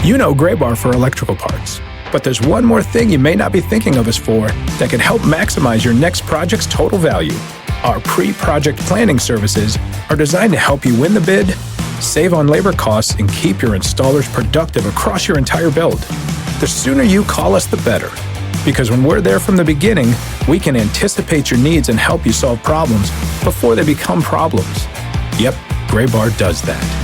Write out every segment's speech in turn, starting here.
You know Gray Bar for electrical parts, but there's one more thing you may not be thinking of us for that can help maximize your next project's total value. Our pre-project planning services are designed to help you win the bid, save on labor costs, and keep your installers productive across your entire build. The sooner you call us, the better. Because when we're there from the beginning, we can anticipate your needs and help you solve problems before they become problems. Yep, Gray Bar does that.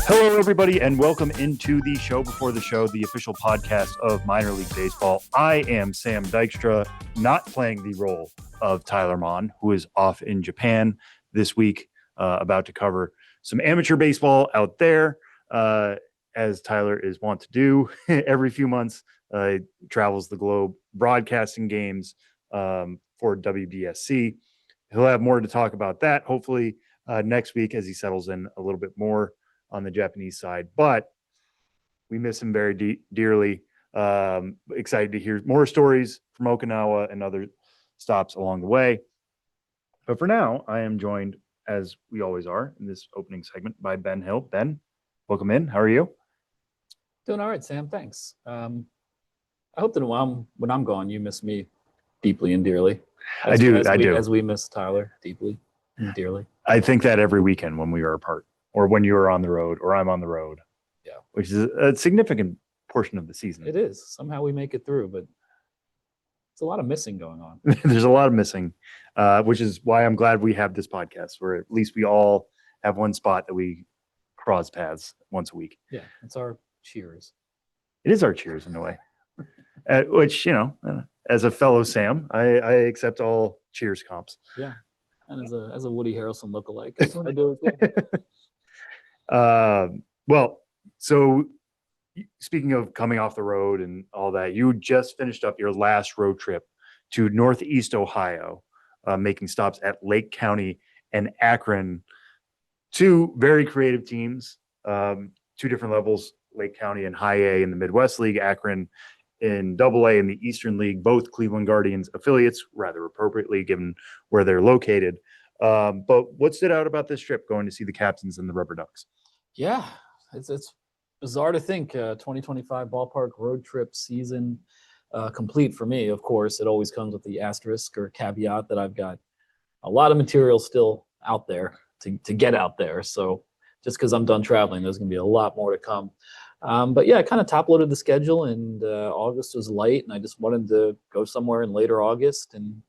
Hello, everybody, and welcome into the show before the show, the official podcast of minor league baseball. I am Sam Dykstra, not playing the role of Tyler Mon, who is off in Japan this week, about to cover some amateur baseball out there, as Tyler is wont to do every few months. Travels the globe broadcasting games for WBSC. He'll have more to talk about that, hopefully, next week as he settles in a little bit more on the Japanese side, but we miss him very dearly. Excited to hear more stories from Okinawa and other stops along the way. But for now, I am joined, as we always are in this opening segment, by Ben Hill. Ben, welcome in. How are you? Doing all right, Sam. Thanks. I hope that when I'm gone, you miss me deeply and dearly. I do. As we miss Tyler deeply and dearly. I think that every weekend when we are apart, or when you are on the road, or I'm on the road. Yeah. Which is a significant portion of the season. It is. Somehow we make it through, but it's a lot of missing going on. There's a lot of missing, which is why I'm glad we have this podcast, where at least we all have one spot that we cross paths once a week. Yeah, it's our cheers. It is our cheers in a way. Which, as a fellow Sam, I accept all cheers comps. Yeah. And as a Woody Harrelson lookalike, that's what I do as well. Well, so speaking of coming off the road and all that, you just finished up your last road trip to Northeast Ohio, making stops at Lake County and Akron. Two very creative teams, two different levels, Lake County in High A in the Midwest League, Akron in Double A in the Eastern League, both Cleveland Guardians affiliates, rather appropriately given where they're located. But what stood out about this trip, going to see the Captains and the Rubber Ducks? Yeah, it's bizarre to think 2025 ballpark road trip season complete for me. Of course, it always comes with the asterisk or caveat that I've got a lot of material still out there to get out there. So just because I'm done traveling, there's going to be a lot more to come. But yeah, I kind of top loaded the schedule, and August was light, and I just wanted to go somewhere in later August, and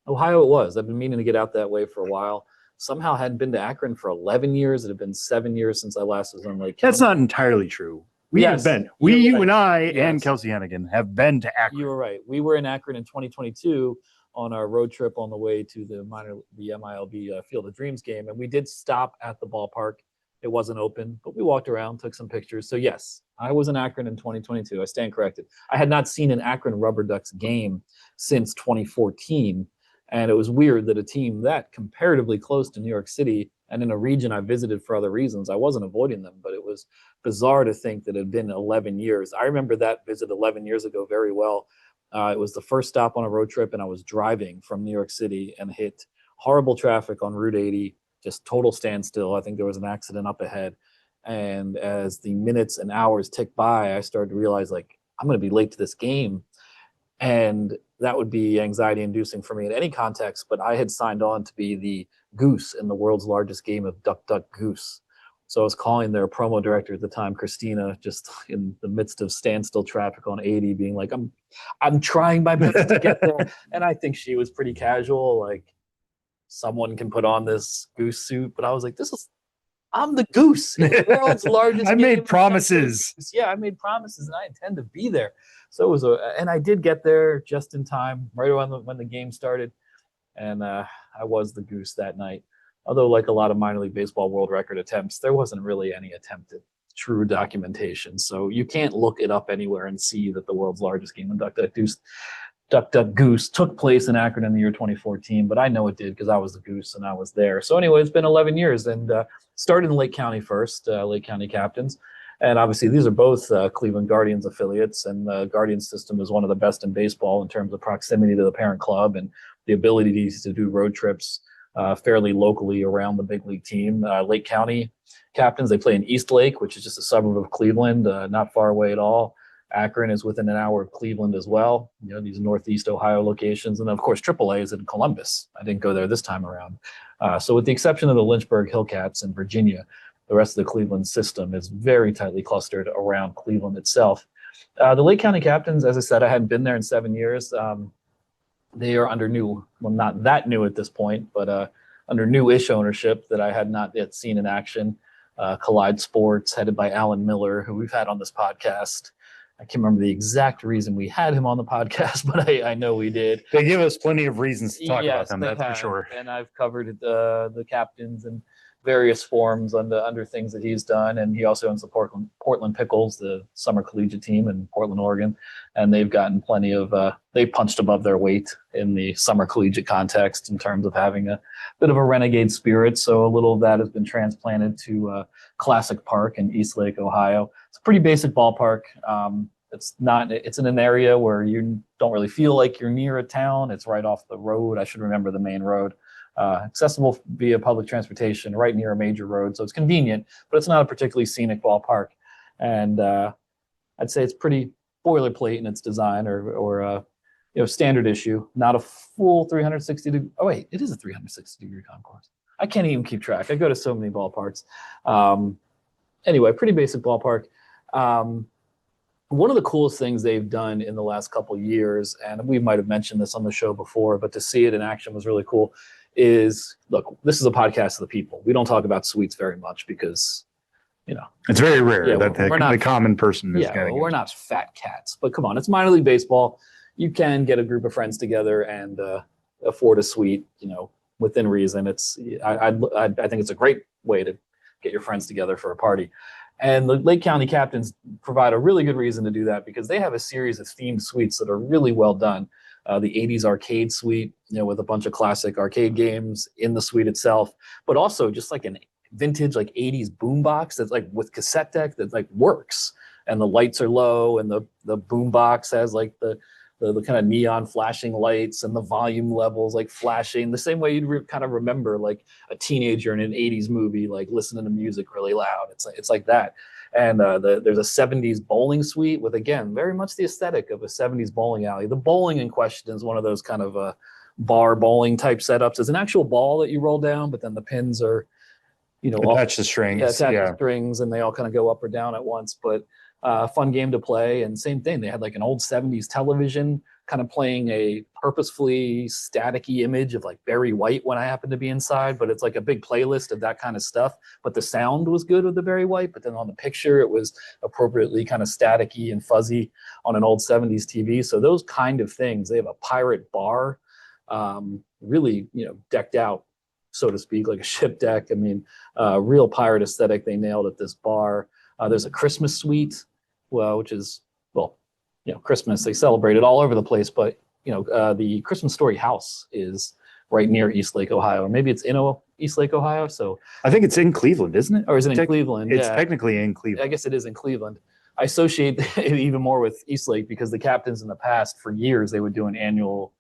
Ohio it was. I've been meaning to get out that way for a while. Somehow hadn't been to Akron for 11 years. It had been 7 years since I last was on Lake County. That's not entirely true. You and I, and Kelsey Hannigan have been to Akron. You were right. We were in Akron in 2022 on our road trip on the way to the MILB Field of Dreams game, and we did stop at the ballpark. It wasn't open, but we walked around, took some pictures. So yes, I was in Akron in 2022. I stand corrected. I had not seen an Akron Rubber Ducks game since 2014. And it was weird that a team that comparatively close to New York City and in a region I visited for other reasons, I wasn't avoiding them, but it was bizarre to think that it had been 11 years. I remember that visit 11 years ago very well. It was the first stop on a road trip, and I was driving from New York City and hit horrible traffic on Route 80, just total standstill. I think there was an accident up ahead. And as the minutes and hours ticked by, I started to realize, like, I'm going to be late to this game. And that would be anxiety inducing for me in any context, but I had signed on to be the goose in the world's largest game of Duck, Duck, Goose. So I was calling their promo director at the time, Christina, just in the midst of standstill traffic on 80, being like, I'm trying my best to get there. And I think she was pretty casual, like, someone can put on this goose suit, but I was like, I'm the goose in the world's largest I made promises. Yeah, I made promises, and I intend to be there. So it was and I did get there just in time, right around when the game started, and I was the goose that night. Although, like a lot of minor league baseball world record attempts, there wasn't really any attempt at true documentation. So you can't look it up anywhere and see that the world's largest game of Duck, Duck, Goose took place in Akron in the year 2014, but I know it did because I was the goose and I was there. So anyway, it's been 11 years, and started in Lake County first, Lake County Captains, And obviously, these are both Cleveland Guardians affiliates, and the Guardian system is one of the best in baseball in terms of proximity to the parent club and the ability to do road trips fairly locally around the big league team. Lake County Captains, they play in East Lake, which is just a suburb of Cleveland, not far away at all. Akron is within an hour of Cleveland as well. These Northeast Ohio locations. And of course, AAA is in Columbus. I didn't go there this time around. So with the exception of the Lynchburg Hillcats in Virginia, the rest of the Cleveland system is very tightly clustered around Cleveland itself. The Lake County Captains, as I said, I hadn't been there in 7 years. They are under new, well, not that new at this point, but under new-ish ownership that I had not yet seen in action. Collide Sports, headed by Alan Miller, who we've had on this podcast. I can't remember the exact reason we had him on the podcast, but I know we did. They give us plenty of reasons to talk about them, that's for sure. And I've covered the captains in various forms under things that he's done. And he also owns the Portland Pickles, the summer collegiate team in Portland, Oregon. And they've gotten plenty of, they punched above their weight in the summer collegiate context in terms of having a bit of a renegade spirit. So a little of that has been transplanted to Classic Park in East Lake, Ohio. It's a pretty basic ballpark. It's in an area where you don't really feel like you're near a town. It's right off the road. I should remember the main road. Accessible via public transportation right near a major road. So it's convenient, but it's not a particularly scenic ballpark. And I'd say it's pretty boilerplate in its design or standard issue, not a full 360 degree. Oh wait, it is a 360 degree concourse. I can't even keep track. I go to so many ballparks. Anyway, pretty basic ballpark. One of the coolest things they've done in the last couple of years, and we might have mentioned this on the show before, but to see it in action was really cool, is, look, this is a podcast of the people. We don't talk about suites very much because, it's very rare that the common person is getting we're not fat cats. But come on, it's minor league baseball. You can get a group of friends together and afford a suite, within reason. I think it's a great way to get your friends together for a party. And the Lake County Captains provide a really good reason to do that because they have a series of themed suites that are really well done. The 80s arcade suite, with a bunch of classic arcade games in the suite itself, but also just like an vintage 80s boombox that's like with cassette deck that like works, and the lights are low, and the boombox has like the kind of neon flashing lights and the volume levels like flashing the same way you'd kind of remember like a teenager in an 80s movie, like listening to music really loud. It's like that. And there's a 70s bowling suite with, again, very much the aesthetic of a 70s bowling alley. The bowling in question is one of those kind of bar bowling type setups. It's an actual ball that you roll down, but then the pins are, attached to strings. Attached to strings, and they all kind of go up or down at once. But fun game to play. And same thing, they had like an old 70s television kind of playing a purposefully staticky image of like Barry White when I happened to be inside, but it's like a big playlist of that kind of stuff. But the sound was good with the Barry White, but then on the picture it was appropriately kind of staticky and fuzzy on an old 70s TV. So those kind of things. They have a pirate bar, really, decked out, so to speak, like a ship deck. I mean, real pirate aesthetic they nailed at this bar. There's a Christmas suite, which is, Christmas, they celebrate it all over the place, but, the Christmas Story house is right near East Lake, Ohio, or maybe it's in East Lake, Ohio. So I think it's in Cleveland, isn't it? Or is it in Cleveland? It's technically in Cleveland. I guess it is in Cleveland. I associate it even more with East Lake because the Captains in the past, for years, they would do an annual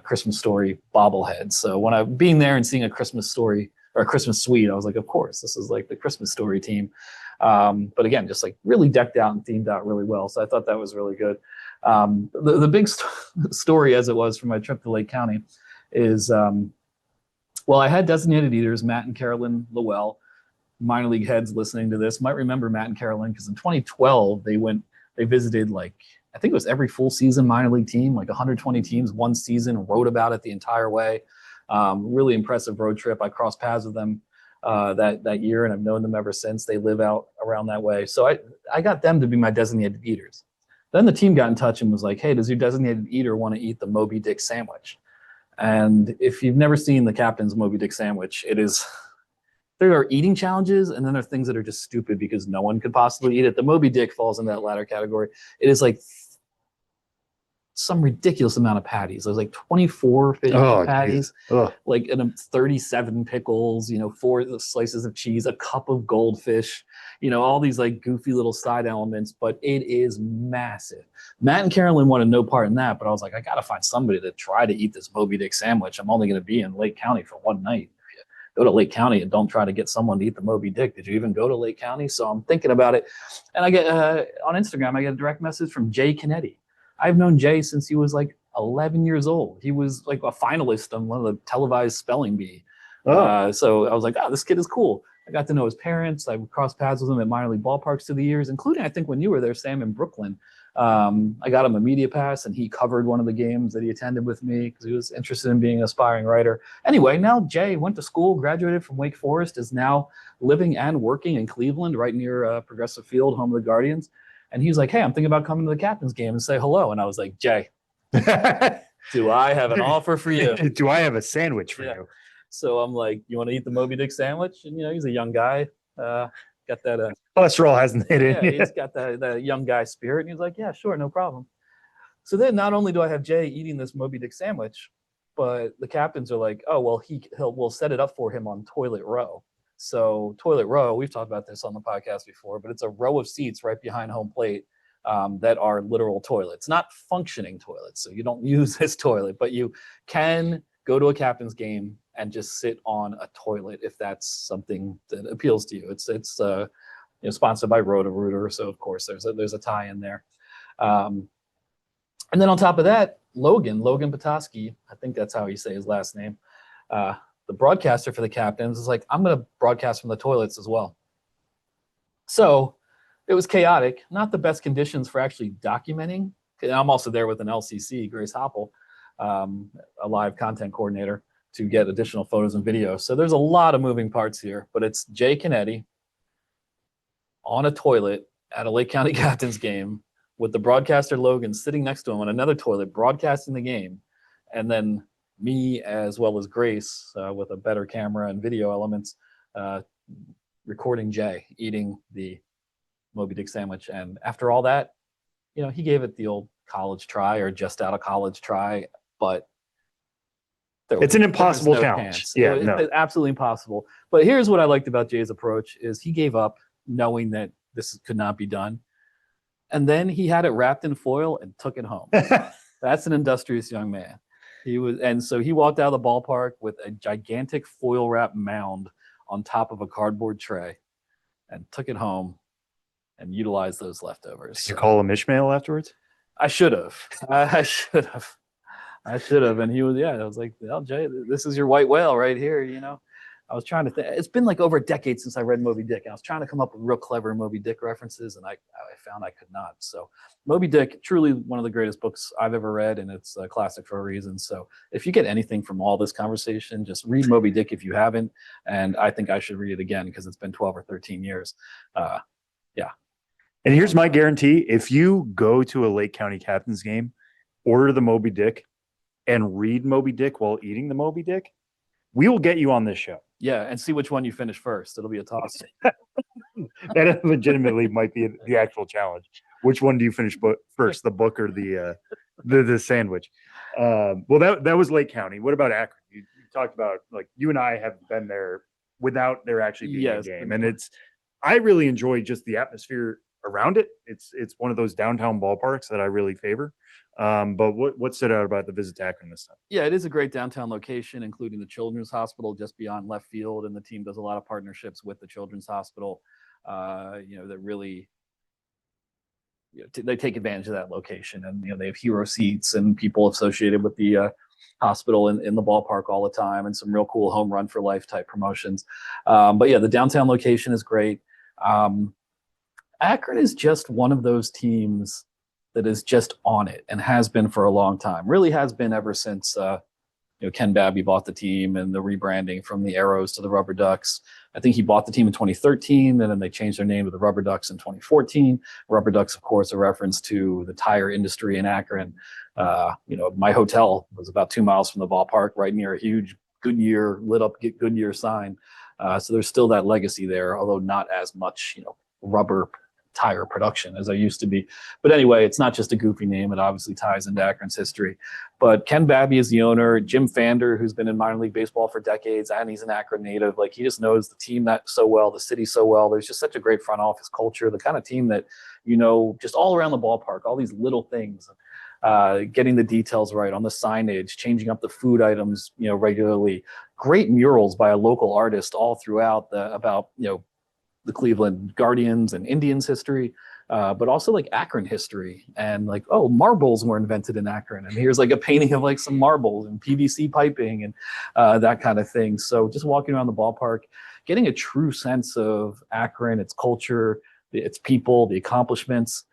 Christmas Story bobblehead. So when I'm being there and seeing a Christmas Story or a Christmas suite, I was like, of course, this is like the Christmas Story team. But again, just like really decked out and themed out really well. So I thought that was really good. The big story, as it was for my trip to Lake County, is, I had designated eaters, Matt and Carolyn Lowell. Minor league heads listening to this might remember Matt and Carolyn because in 2012, they visited I think it was every full season minor league team, like 120 teams, one season, wrote about it the entire way. Really impressive road trip. I crossed paths with them that year, and I've known them ever since. They live out around that way. So I got them to be my designated eaters. Then the team got in touch and was like, hey, does your designated eater want to eat the Moby Dick sandwich? And if you've never seen the Captain's Moby Dick sandwich, there are eating challenges, and then there are things that are just stupid because no one could possibly eat it. The Moby Dick falls in that latter category. It is like some ridiculous amount of patties. There's like 24 fish patties, like 37 pickles, 4 slices of cheese, a cup of goldfish, all these like goofy little side elements, but it is massive. Matt and Carolyn wanted no part in that, but I was like, I got to find somebody to try to eat this Moby Dick sandwich. I'm only going to be in Lake County for one night. Go to Lake County and don't try to get someone to eat the Moby Dick. Did you even go to Lake County? So I'm thinking about it. And I get on Instagram, I get a direct message from Jay Kennedy. I've known Jay since he was like 11 years old. He was like a finalist on one of the televised spelling bee. So I was like, this kid is cool. I got to know his parents. I crossed paths with him at minor league ballparks through the years, including, I think, when you were there, Sam, in Brooklyn. I got him a media pass, and he covered one of the games that he attended with me because he was interested in being an aspiring writer. Anyway, now Jay went to school, graduated from Wake Forest, is now living and working in Cleveland, right near Progressive Field, home of the Guardians. And he was like, hey, I'm thinking about coming to the captain's game and say hello. And I was like, Jay, do I have an offer for you? Do I have a sandwich for you? So I'm like, you want to eat the Moby Dick sandwich? And, he's a young guy. Got that. Cholesterol hasn't hit it. He's got that young guy spirit. And he's like, yeah, sure, no problem. So then not only do I have Jay eating this Moby Dick sandwich, but the captains are like, oh, well, we'll set it up for him on Toilet Row. So Toilet Row, we've talked about this on the podcast before, but it's a row of seats right behind home plate that are literal toilets, not functioning toilets. So you don't use this toilet, but you can go to a captain's game and just sit on a toilet if that's something that appeals to you. It's sponsored by Roto-Rooter, so of course there's a tie in there. And then on top of that, Logan Petoskey, I think that's how you say his last name, the broadcaster for the Captains, is like, I'm going to broadcast from the toilets as well. So it was chaotic, not the best conditions for actually documenting. I'm also there with an LCC, Grace Hoppel, a live content coordinator, to get additional photos and videos. So there's a lot of moving parts here, but it's Jay Kennedy on a toilet at a Lake County Captains game with the broadcaster Logan sitting next to him on another toilet broadcasting the game, and then me as well as Grace with a better camera and video elements recording Jay eating the Moby Dick sandwich. And after all that, he gave it the old college try or just out of college try, but it's an impossible challenge. It's absolutely impossible. But here's what I liked about Jay's approach is he gave up knowing that this could not be done. And then he had it wrapped in foil and took it home. That's an industrious young man. So he walked out of the ballpark with a gigantic foil wrap mound on top of a cardboard tray and took it home and utilized those leftovers. Did you call him Ishmael afterwards? I should have. And he was, I was like, well, Jay, this is your white whale right here. I was trying to think. It's been like over a decade since I read Moby Dick. And I was trying to come up with real clever Moby Dick references, and I found I could not. So Moby Dick, truly one of the greatest books I've ever read, and it's a classic for a reason. So if you get anything from all this conversation, just read Moby Dick if you haven't. And I think I should read it again because it's been 12 or 13 years. And here's my guarantee. If you go to a Lake County Captains game, order the Moby Dick, and read Moby Dick while eating the Moby Dick, we will get you on this show. Yeah, and see which one you finish first. It'll be a toss. That legitimately might be the actual challenge. Which one do you finish first, the book or the sandwich? Well, that was Lake County. What about Akron? You talked about, like, you and I have been there without there actually being a game, and I really enjoy just the atmosphere around it. It's one of those downtown ballparks that I really favor. But what stood out about the visit to Akron this time? Yeah, it is a great downtown location, including the Children's Hospital just beyond left field, and the team does a lot of partnerships with the Children's Hospital. That really, they take advantage of that location, and they have hero seats and people associated with the hospital in the ballpark all the time, and some real cool home run for life type promotions. But yeah, the downtown location is great. Akron is just one of those teams that is just on it and has been for a long time. Really has been ever since Ken Babby bought the team and the rebranding from the Arrows to the Rubber Ducks. I think he bought the team in 2013, and then they changed their name to the Rubber Ducks in 2014. Rubber Ducks, of course, a reference to the tire industry in Akron. My hotel was about 2 miles from the ballpark, right near a huge Goodyear, lit up Goodyear sign. So there's still that legacy there, although not as much, rubber tire production as I used to be. But anyway, it's not just a goofy name. It obviously ties into Akron's history. But Ken Babby is the owner. Jim Fander, who's been in minor league baseball for decades, and he's an Akron native. Like, he just knows the team that so well, the city so well. There's just such a great front office culture, the kind of team that, just all around the ballpark, all these little things, getting the details right on the signage, changing up the food items, regularly. Great murals by a local artist all throughout about the Cleveland Guardians and Indians history, but also like Akron history, and like, oh, marbles were invented in Akron, and here's like a painting of like some marbles and PVC piping and that kind of thing. So just walking around the ballpark, getting a true sense of Akron, its culture, its people, the accomplishments.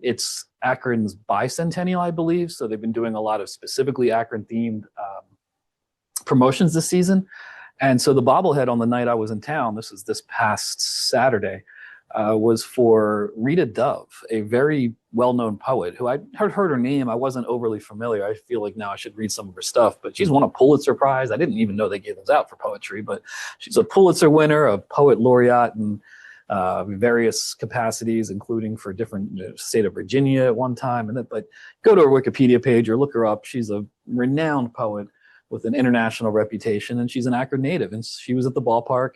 It's Akron's bicentennial, I believe. So they've been doing a lot of specifically Akron themed promotions this season. And so the bobblehead on the night I was in town, this was this past Saturday, was for Rita Dove, a very well-known poet who I heard her name. I wasn't overly familiar. I feel like now I should read some of her stuff, but she's won a Pulitzer Prize. I didn't even know they gave those out for poetry, but she's a Pulitzer winner, a poet laureate, and various capacities, including for different state of Virginia at one time. But go to her Wikipedia page or look her up. She's a renowned poet with an international reputation, and she's an Akron native. And she was at the ballpark,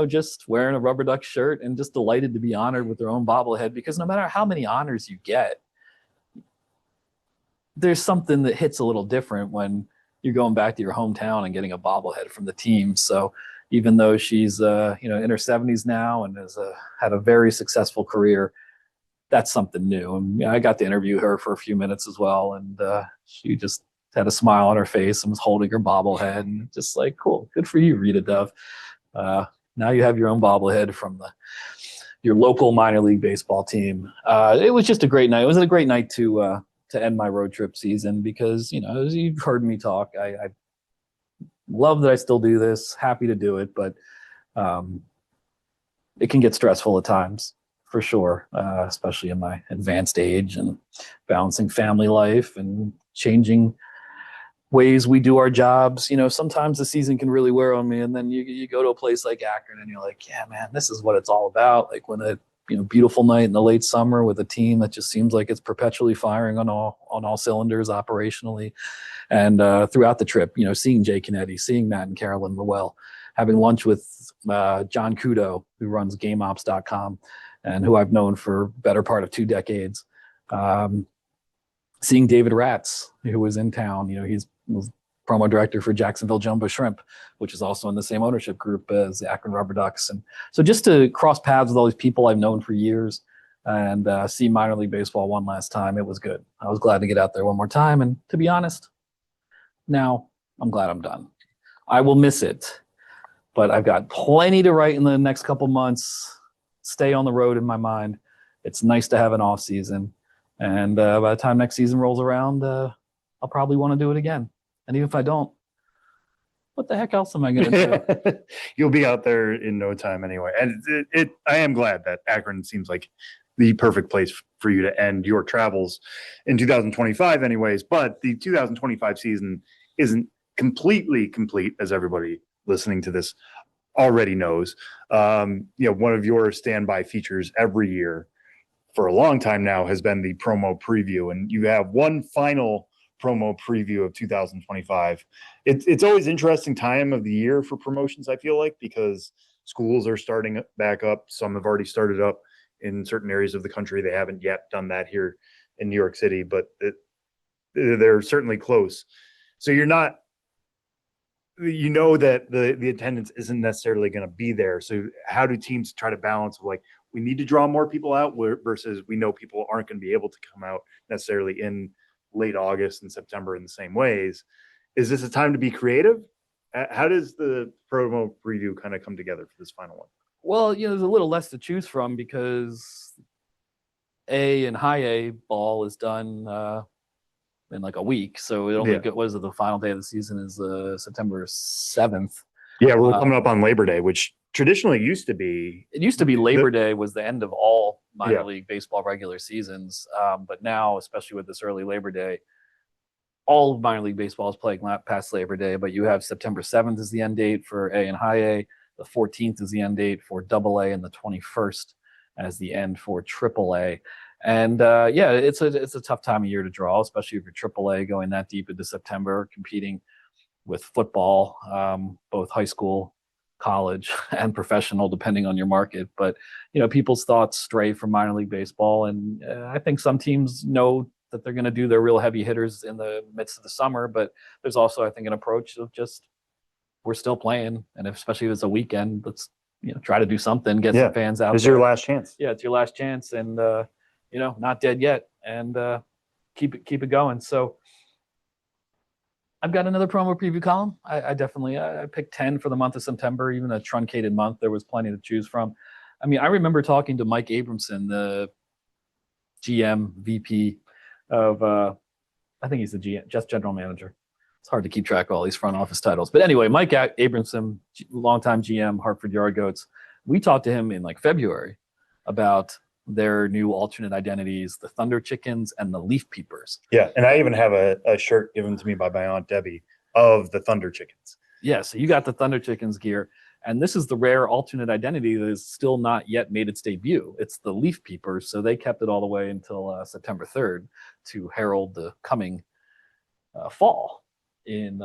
just wearing a rubber duck shirt and just delighted to be honored with her own bobblehead, because no matter how many honors you get, there's something that hits a little different when you're going back to your hometown and getting a bobblehead from the team. So even though she's in her 70s now and has had a very successful career, that's something new. And I got to interview her for a few minutes as well, and she just had a smile on her face and was holding her bobblehead, and just like, cool, good for you, Rita Dove. Now you have your own bobblehead from your local minor league baseball team. It was just a great night. It was a great night to end my road trip season, because as you've heard me talk, I love that I still do this, happy to do it, but it can get stressful at times, for sure, especially in my advanced age, and balancing family life and changing ways we do our jobs. Sometimes the season can really wear on me, and then you go to a place like Akron and you're like, yeah, man, this is what it's all about. Like when a beautiful night in the late summer with a team that just seems like it's perpetually firing on all cylinders operationally. And throughout the trip, seeing Jay Kennedy, seeing Matt and Carolyn Lowell, having lunch with John Kudo, who runs GameOps.com, and who I've known for better part of 2 decades. Seeing David Ratz, who was in town. He's promo director for Jacksonville Jumbo Shrimp, which is also in the same ownership group as the Akron Rubber Ducks. And so just to cross paths with all these people I've known for years and see minor league baseball one last time, it was good. I was glad to get out there one more time. And to be honest, now I'm glad I'm done. I will miss it, but I've got plenty to write in the next couple months, stay on the road in my mind. It's nice to have an off season. And by the time next season rolls around, I'll probably want to do it again. And even if I don't, what the heck else am I going to do? You'll be out there in no time anyway. And I am glad that Akron seems like the perfect place for you to end your travels in 2025 anyways. But the 2025 season isn't completely complete, as everybody listening to this already knows. One of your standby features every year for a long time now has been the promo preview. And you have one final promo preview of 2025. It's always interesting time of the year for promotions, I feel like, because schools are starting back up. Some have already started up in certain areas of the country. They haven't yet done that here in New York City, but they're certainly close. So you're not, that the attendance isn't necessarily going to be there. So how do teams try to balance, like, we need to draw more people out versus we know people aren't going to be able to come out necessarily in late August and September in the same ways? Is this a time to be creative? How does the promo preview kind of come together for this final one? Well, there's a little less to choose from because A and high A ball is done in like a week. So it only the final day of the season is September 7th. Yeah, we're coming up on Labor Day, which traditionally used to be. It used to be Labor Day was the end of all minor league baseball regular seasons. But now, especially with this early Labor Day, all of minor league baseball is playing past Labor Day. But you have September 7th is the end date for A and high A. The 14th is the end date for Double A, and the 21st as the end for AAA. And yeah, it's a tough time of year to draw, especially if you're AAA going that deep into September, competing with football, both high school, college, and professional, depending on your market. But people's thoughts stray from minor league baseball, and I think some teams know that they're going to do their real heavy hitters in the midst of the summer. But there's also, I think, an approach of just we're still playing, and especially if it's a weekend, let's try to do something, get some fans out. It's your last chance. Yeah, it's your last chance, and not dead yet, and keep it going. So I've got another promo preview column. I definitely I picked 10 for the month of September, even a truncated month. There was plenty to choose from. I mean, I remember talking to Mike Abramson, the GM VP of I think he's the GM, just general manager. It's hard to keep track of all these front office titles. But anyway, Mike Abramson, longtime GM, Hartford Yard Goats. We talked to him in like February about their new alternate identities, the Thunder Chickens and the Leaf Peepers. Yeah, and I even have a shirt given to me by my Aunt Debbie of the Thunder Chickens. Yeah, so you got the Thunder Chickens gear, and this is the rare alternate identity that has still not yet made its debut. It's the Leaf Peepers, so they kept it all the way until September 3rd to herald the coming fall in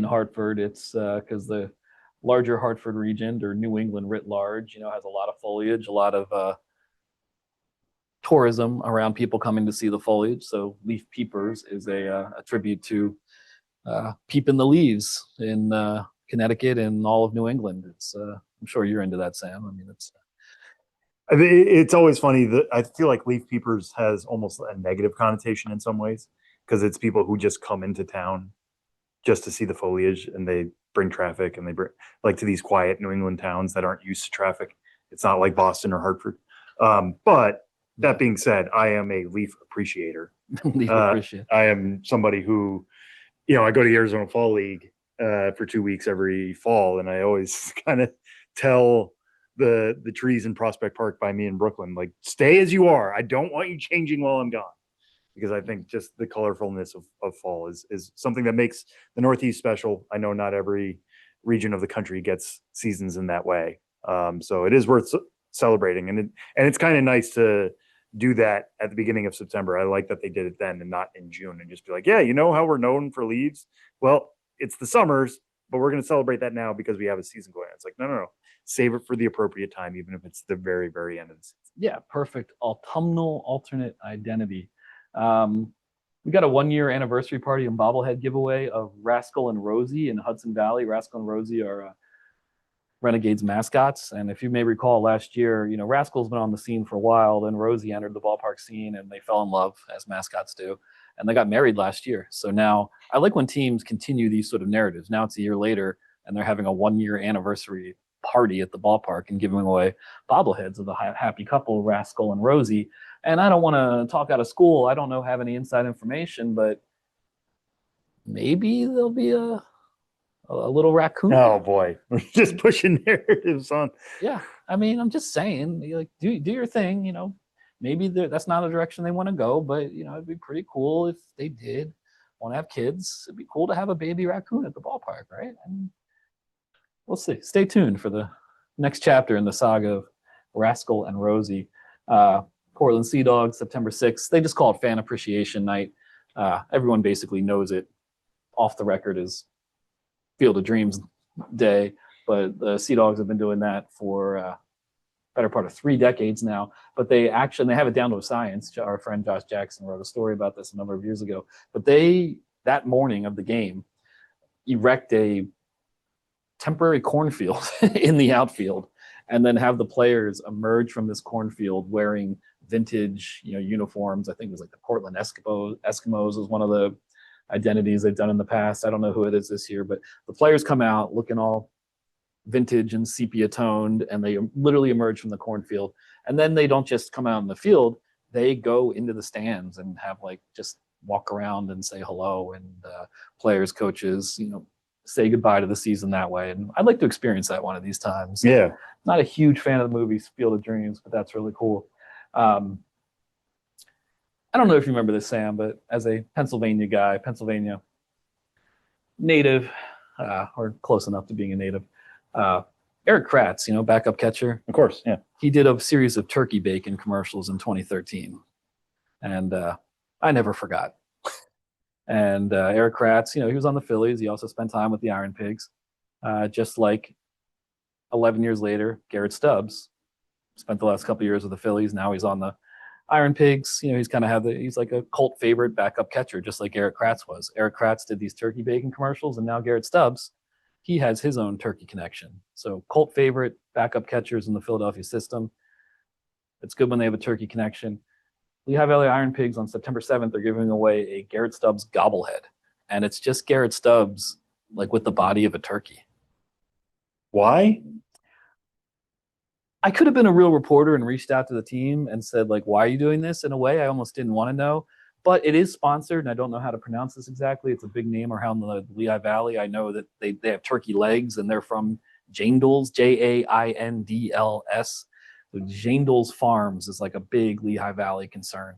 Hartford. It's because the larger Hartford region, or New England writ large, has a lot of foliage, a lot of tourism around people coming to see the foliage. So Leaf Peepers is a tribute to peeping the leaves in Connecticut and all of New England. It's I'm sure you're into that, Sam. I mean, it's always funny that I feel like Leaf Peepers has almost a negative connotation in some ways, because it's people who just come into town just to see the foliage, and they bring traffic, and they bring to these quiet New England towns that aren't used to traffic. It's not like Boston or Hartford. But that being said, I am a leaf appreciator. I am somebody who, I go to the Arizona Fall League for 2 weeks every fall, and I always kind of tell the trees in Prospect Park by me in Brooklyn, like, stay as you are. I don't want you changing while I'm gone. Because I think just the colorfulness of fall is something that makes the Northeast special. I know not every region of the country gets seasons in that way. So it is worth celebrating. And it's kind of nice to do that at the beginning of September. I like that they did it then and not in June, and just be like, yeah, you know how we're known for leaves? Well, it's the summers, but we're going to celebrate that now because we have a season going on. It's like, no. Save it for the appropriate time, even if it's the very, very end of the season. Yeah, perfect. Autumnal alternate identity. We got a 1-year anniversary party and bobblehead giveaway of Rascal and Rosie in Hudson Valley. Rascal and Rosie are Renegades mascots, and if you may recall, last year, Rascal's been on the scene for a while. Then Rosie entered the ballpark scene, and they fell in love, as mascots do, and they got married last year. So now I like when teams continue these sort of narratives. Now it's a year later, and they're having a 1-year anniversary party at the ballpark and giving away bobbleheads of the happy couple, Rascal and Rosie. And I don't want to talk out of school. I don't have any inside information, but maybe there'll be a little raccoon. Oh boy, we're just pushing narratives on. Yeah, I mean, I'm just saying, like, do your thing. Maybe that's not a direction they want to go, but it'd be pretty cool if they did want to have kids. It'd be cool to have a baby raccoon at the ballpark, right? And we'll see. Stay tuned for the next chapter in the saga of Rascal and Rosie. Portland Sea Dogs, September 6th. They just call it Fan Appreciation Night. Everyone basically knows it off the record as Field of Dreams Day, but the Sea Dogs have been doing that for better part of 3 decades now. But they have it down to a science. Our friend Josh Jackson wrote a story about this a number of years ago. But that morning of the game, erect a temporary cornfield in the outfield, and then have the players emerge from this cornfield wearing vintage, uniforms. I think it was like the Portland Eskimos was one of the identities they've done in the past. I don't know who it is this year, but the players come out looking all vintage and sepia toned, and they literally emerge from the cornfield. And then they don't just come out in the field, they go into the stands and have just walk around and say hello, and players, coaches, say goodbye to the season that way. And I'd like to experience that one of these times. Yeah. Not a huge fan of the movie Field of Dreams, but that's really cool. I don't know if you remember this, Sam, but as a Pennsylvania guy, Pennsylvania native, or close enough to being a native, Eric Kratz, backup catcher. Of course, yeah. He did a series of turkey bacon commercials in 2013, and I never forgot. And Eric Kratz, he was on the Phillies. He also spent time with the Iron Pigs. Just like 11 years later, Garrett Stubbs spent the last couple of years with the Phillies. Now he's on the Iron Pigs. He's kind of he's like a cult favorite backup catcher, just like Eric Kratz was. Eric Kratz did these turkey bacon commercials, and now Garrett Stubbs, he has his own turkey connection. So cult favorite backup catchers in the Philadelphia system. It's good when they have a turkey connection. Lehigh Valley Iron Pigs on September 7th are giving away a Garrett Stubbs gobblehead. And it's just Garrett Stubbs, like with the body of a turkey. Why? I could have been a real reporter and reached out to the team and said, like, why are you doing this? In a way, I almost didn't want to know. But it is sponsored, and I don't know how to pronounce this exactly. It's a big name around the Lehigh Valley. I know that they have turkey legs, and they're from Jaindls, Jaindls. So Jaindls Farms is like a big Lehigh Valley concern,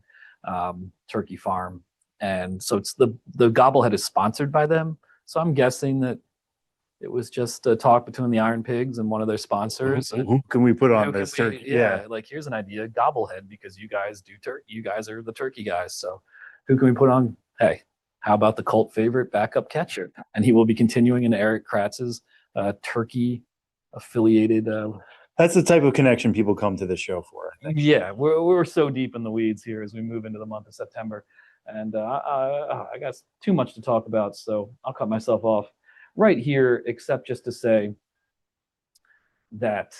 turkey farm. And so it's the gobblehead is sponsored by them. So I'm guessing that it was just a talk between the Iron Pigs and one of their sponsors. Who can we put on this turkey? Yeah, like here's an idea, gobblehead, because you guys do turkey. You guys are the turkey guys. So who can we put on? Hey, how about the cult favorite backup catcher? And he will be continuing in Eric Kratz's turkey affiliated. That's the type of connection people come to the show for. Yeah, we're so deep in the weeds here as we move into the month of September. And I got too much to talk about, so I'll cut myself off right here, except just to say that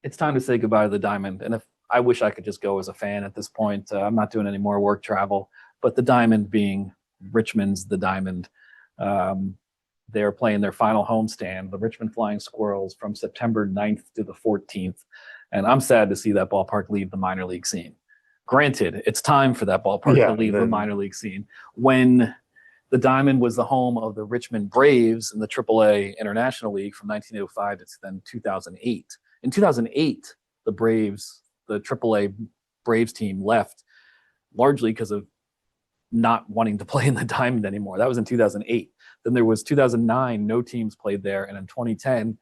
it's time to say goodbye to the Diamond. And if I wish I could just go as a fan at this point. I'm not doing any more work travel, but the Diamond being Richmond's the Diamond. They're playing their final homestand, the Richmond Flying Squirrels, from September 9th to the 14th. And I'm sad to see that ballpark leave the minor league scene. Granted, it's time for that ballpark to leave the minor league scene. When the Diamond was the home of the Richmond Braves in the AAA International League from 1905 to then 2008. In 2008, the AAA Braves team left largely because of not wanting to play in the Diamond anymore. That was in 2008. Then there was 2009, no teams played there. And in 2010,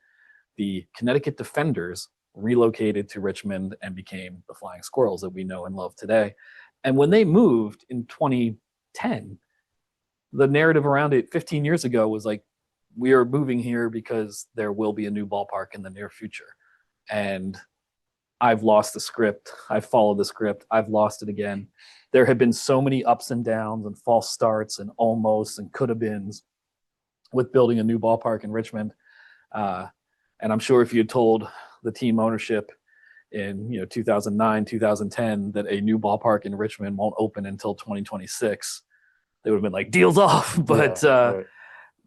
the Connecticut Defenders relocated to Richmond and became the Flying Squirrels that we know and love today. And when they moved in 2010, the narrative around it 15 years ago was like, we are moving here because there will be a new ballpark in the near future. And I've lost the script. I've followed the script. I've lost it again. There have been so many ups and downs and false starts and almost and could have beens with building a new ballpark in Richmond. And I'm sure if you had told the team ownership in 2009, 2010 that a new ballpark in Richmond won't open until 2026, they would have been like, deals off. But right.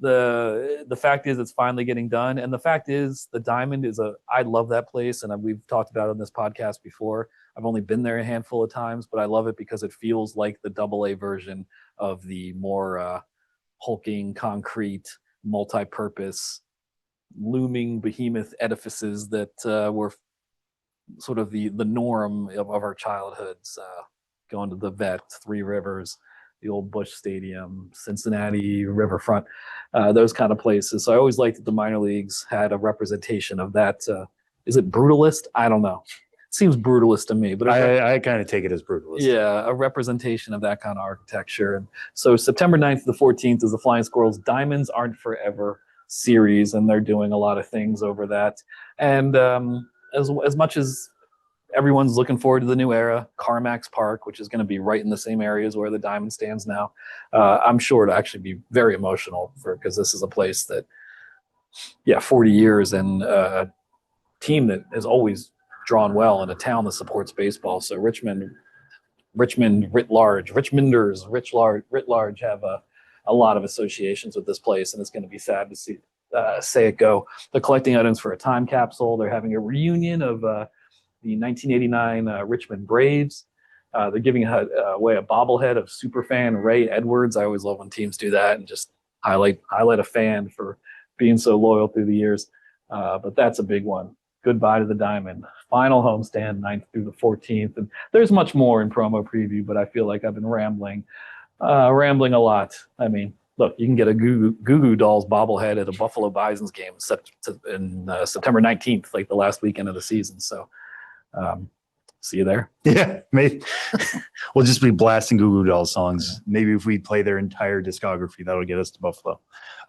The fact is it's finally getting done. And the fact is the Diamond I love that place. And we've talked about it on this podcast before. I've only been there a handful of times, but I love it because it feels like the AA version of the more hulking, concrete, multi-purpose, looming behemoth edifices that were sort of the norm of our childhoods, going to the Vet, Three Rivers, the old Busch Stadium, Cincinnati Riverfront, those kind of places. So I always liked that the minor leagues had a representation of that. Is it brutalist? I don't know. It seems brutalist to me, but I kind of take it as brutalist. Yeah, a representation of that kind of architecture. And so September 9th to the 14th is the Flying Squirrels Diamonds Aren't Forever series, and they're doing a lot of things over that. And as much as everyone's looking forward to the new era, Carmax Park, which is going to be right in the same areas where the Diamond stands now, I'm sure it'll actually be very emotional because this is a place that, 40 years and a team that has always drawn well in a town that supports baseball. So Richmond writ large, Richmonders writ large have a lot of associations with this place, and it's going to be sad to see say it go. They're collecting items for a time capsule. They're having a reunion of the 1989 Richmond Braves. They're giving away a bobblehead of superfan Ray Edwards. I always love when teams do that and just highlight a fan for being so loyal through the years. But that's a big one. Goodbye to the Diamond. Final homestand, 9th through the 14th. And there's much more in promo preview, but I feel like I've been rambling a lot. I mean, look, you can get a Goo Goo Dolls bobblehead at a Buffalo Bison's game in September 19th, like the last weekend of the season. So see you there. Yeah, maybe we'll just be blasting Goo Goo Dolls songs. Maybe if we play their entire discography, that'll get us to Buffalo.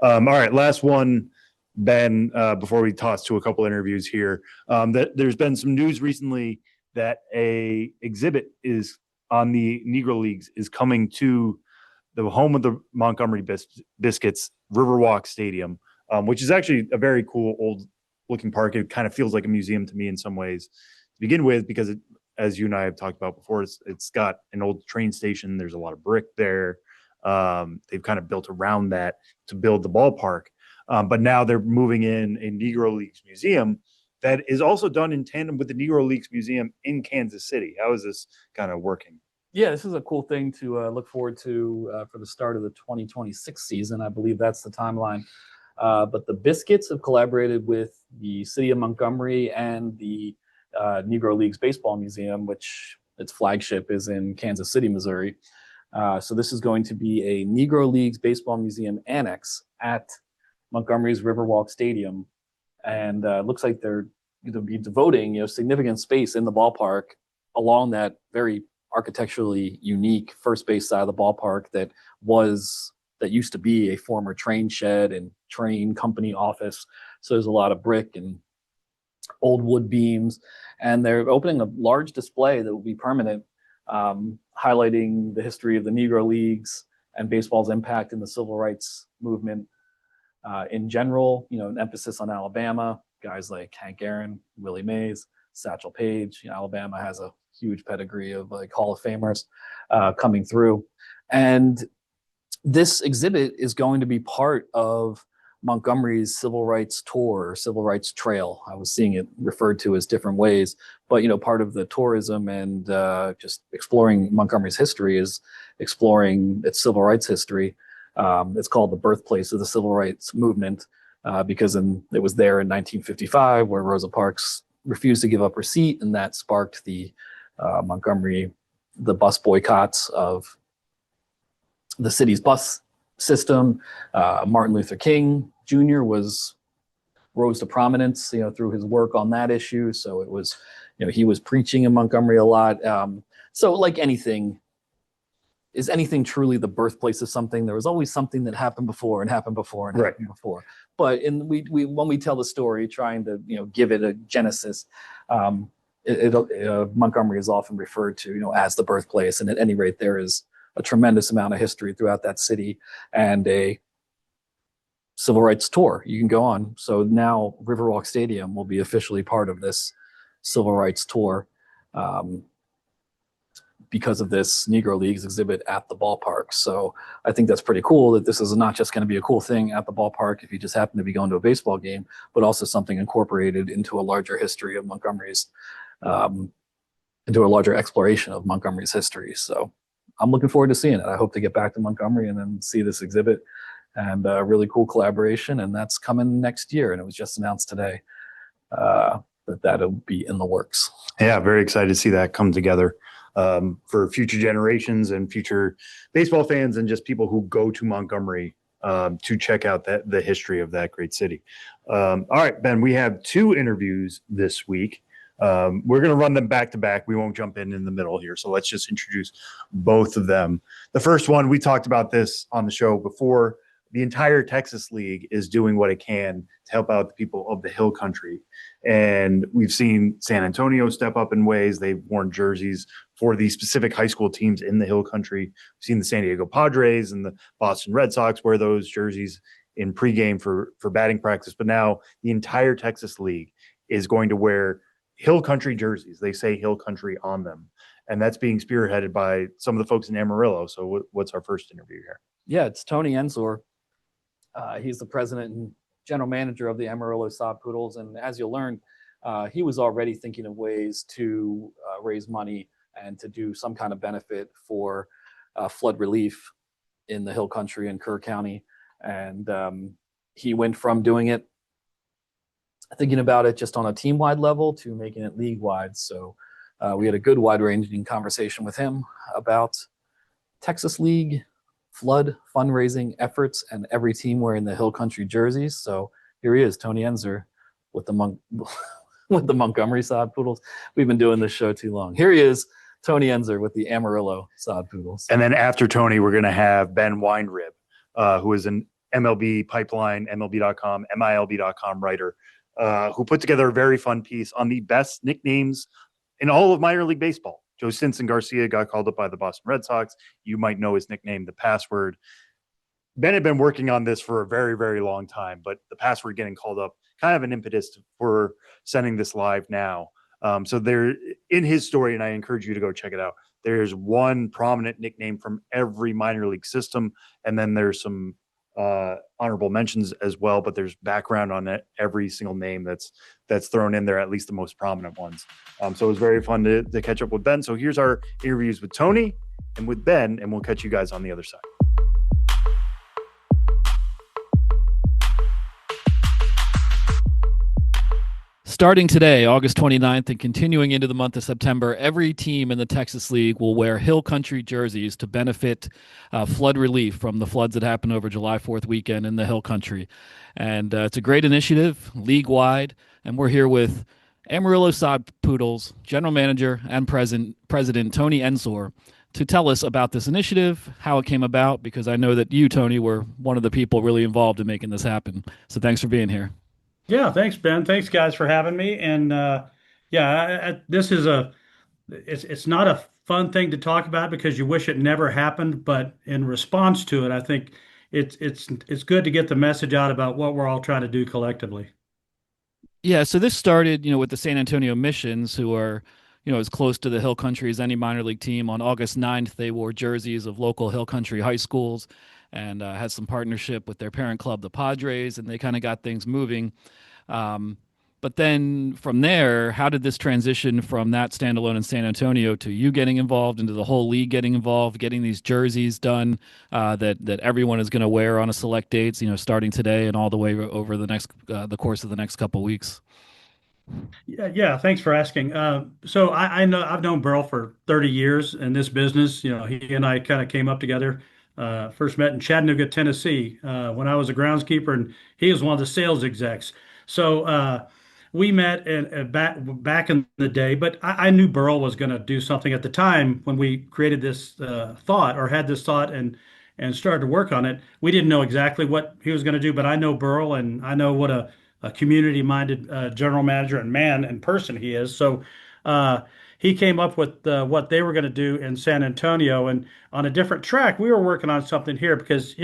All right, last one, Ben, before we toss to a couple interviews here. That there's been some news recently that a exhibit is on the Negro Leagues is coming to the home of the Montgomery Biscuits, Riverwalk Stadium, which is actually a very cool old-looking park. It kind of feels like a museum to me in some ways to begin with, because it, as you and I have talked about before, it's got an old train station. There's a lot of brick there. They've kind of built around that to build the ballpark. But now they're moving in a Negro Leagues museum that is also done in tandem with the Negro Leagues Museum in Kansas City. How is this kind of working? Yeah, this is a cool thing to look forward to for the start of the 2026 season. I believe that's the timeline. But the Biscuits have collaborated with the city of Montgomery and the Negro Leagues Baseball Museum, which its flagship is in Kansas City, Missouri. So this is going to be a Negro Leagues Baseball Museum annex at Montgomery's Riverwalk Stadium. And it looks like they're going to be devoting significant space in the ballpark along that very architecturally unique first base side of the ballpark that used to be a former train shed and train company office. So there's a lot of brick and old wood beams, and they're opening a large display that will be permanent, highlighting the history of the Negro Leagues and baseball's impact in the civil rights movement in general. An emphasis on Alabama, guys like Hank Aaron, Willie Mays, Satchel Paige. Alabama has a huge pedigree of Hall of Famers coming through. And this exhibit is going to be part of Montgomery's civil rights tour, or civil rights trail. I was seeing it referred to as different ways, but part of the tourism and just exploring Montgomery's history is exploring its civil rights history. It's called the birthplace of the civil rights movement because it was there in 1955 where Rosa Parks refused to give up her seat, and that sparked the bus boycotts of the city's bus system. Martin Luther King Jr. rose to prominence, through his work on that issue. So it was, he was preaching in Montgomery a lot. So like anything, is anything truly the birthplace of something? There was always something that happened before and happened before and happened before. But when we tell the story, trying to give it a genesis, Montgomery is often referred to as the birthplace. And at any rate, there is a tremendous amount of history throughout that city and a civil rights tour you can go on. So now Riverwalk Stadium will be officially part of this civil rights tour because of this Negro Leagues exhibit at the ballpark. So I think that's pretty cool that this is not just going to be a cool thing at the ballpark if you just happen to be going to a baseball game, but also something incorporated into a larger history of Montgomery's, into a larger exploration of Montgomery's history. So I'm looking forward to seeing it. I hope to get back to Montgomery and then see this exhibit, and a really cool collaboration. And that's coming next year. And it was just announced today that'll be in the works. Yeah, very excited to see that come together for future generations and future baseball fans and just people who go to Montgomery to check out the history of that great city. All right, Ben, we have 2 interviews this week. We're going to run them back to back. We won't jump in the middle here. So let's just introduce both of them. The first one, we talked about this on the show before. The entire Texas League is doing what it can to help out the people of the Hill Country. And we've seen San Antonio step up in ways. They've worn jerseys for the specific high school teams in the Hill Country. We've seen the San Diego Padres and the Boston Red Sox wear those jerseys in pregame for batting practice. But now the entire Texas League is going to wear Hill Country jerseys. They say Hill Country on them. And that's being spearheaded by some of the folks in Amarillo. So what's our first interview here? Yeah, it's Tony Ensor. He's the president and general manager of the Amarillo Sod Poodles. And as you'll learn, he was already thinking of ways to raise money and to do some kind of benefit for flood relief in the Hill Country and Kerr County. And he went from doing it, thinking about it just on a team-wide level, to making it league-wide. So we had a good wide-ranging conversation with him about Texas League flood fundraising efforts and every team wearing the Hill Country jerseys. So here he is, Tony Ensor with the with the Montgomery Sod Poodles. We've been doing this show too long. Here he is, Tony Ensor with the Amarillo Sod Poodles. And then after Tony, we're going to have Ben Weinrib, who is an MLB Pipeline, MLB.com, MILB.com writer, who put together a very fun piece on the best nicknames in all of minor league baseball. Joe Stinson Garcia got called up by the Boston Red Sox. You might know his nickname, the Password. Ben had been working on this for a very, very long time, but the Password getting called up, kind of an impetus for sending this live now. So there, in his story, and I encourage you to go check it out, there's one prominent nickname from every minor league system, and then there's some honorable mentions as well, but there's background on it, every single name that's thrown in there, at least the most prominent ones. So it was very fun to catch up with Ben. So here's our interviews with Tony and with Ben, and we'll catch you guys on the other side. Starting today, August 29th, and continuing into the month of September, every team in the Texas League will wear Hill Country jerseys to benefit flood relief from the floods that happened over July 4th weekend in the Hill Country. And it's a great initiative, league-wide, and we're here with Amarillo Sod Poodles General Manager and President Tony Ensor to tell us about this initiative, how it came about, because I know that you, Tony, were one of the people really involved in making this happen. So thanks for being here. Yeah, thanks, Ben. Thanks, guys, for having me. And this is it's not a fun thing to talk about because you wish it never happened. But in response to it, I think it's good to get the message out about what we're all trying to do collectively. Yeah, so this started, with the San Antonio Missions, who are, as close to the Hill Country as any minor league team. On August 9th, they wore jerseys of local Hill Country high schools and had some partnership with their parent club, the Padres, and they kind of got things moving. But then from there, how did this transition from that standalone in San Antonio to you getting involved, into the whole league getting involved, getting these jerseys done that everyone is going to wear on a select dates, starting today and all the way over the course of the next couple of weeks? Yeah. Thanks for asking. So I know I've known Burl for 30 years in this business. He and I kind of came up together. First met in Chattanooga, Tennessee, when I was a groundskeeper, and he was one of the sales execs. So we met back in the day, but I knew Burl was going to do something at the time when we created this thought, or had this thought and started to work on it. We didn't know exactly what he was going to do, but I know Burl, and I know what a community-minded general manager and man and person he is. So he came up with what they were going to do in San Antonio, and on a different track, we were working on something here because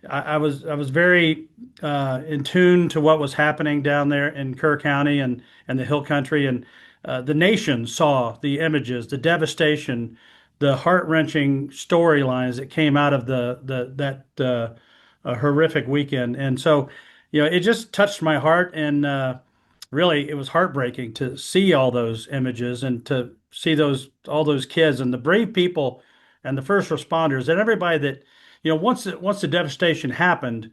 I was very in tune to what was happening down there in Kerr County and the Hill Country, and the nation saw the images, the devastation, the heart-wrenching storylines that came out of that horrific weekend, and so it just touched my heart, and really it was heartbreaking to see all those images and to see all those kids and the brave people and the first responders and everybody that once the devastation happened,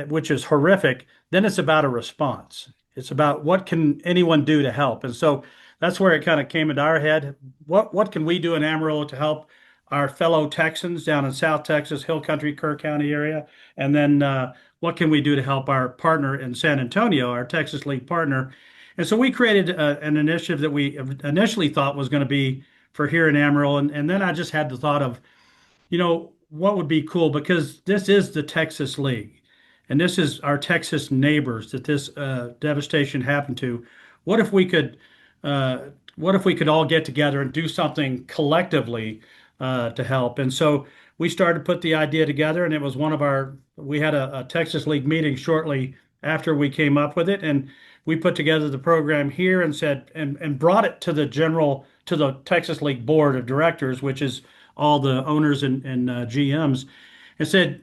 which is horrific, then it's about a response. It's about what can anyone do to help, and so that's where it kind of came into our head. What can we do in Amarillo to help our fellow Texans down in South Texas, Hill Country, Kerr County area, and then what can we do to help our partner in San Antonio, our Texas League partner? And so we created an initiative that we initially thought was going to be for here in Amarillo, and then I just had the thought of, what would be cool, because this is the Texas League, and this is our Texas neighbors that this devastation happened to. What if we could all get together and do something collectively to help? And so we started to put the idea together, and it was we had a Texas League meeting shortly after we came up with it, and we put together the program here and said, and brought it to the Texas League Board of Directors, which is all the owners and GMs, and said,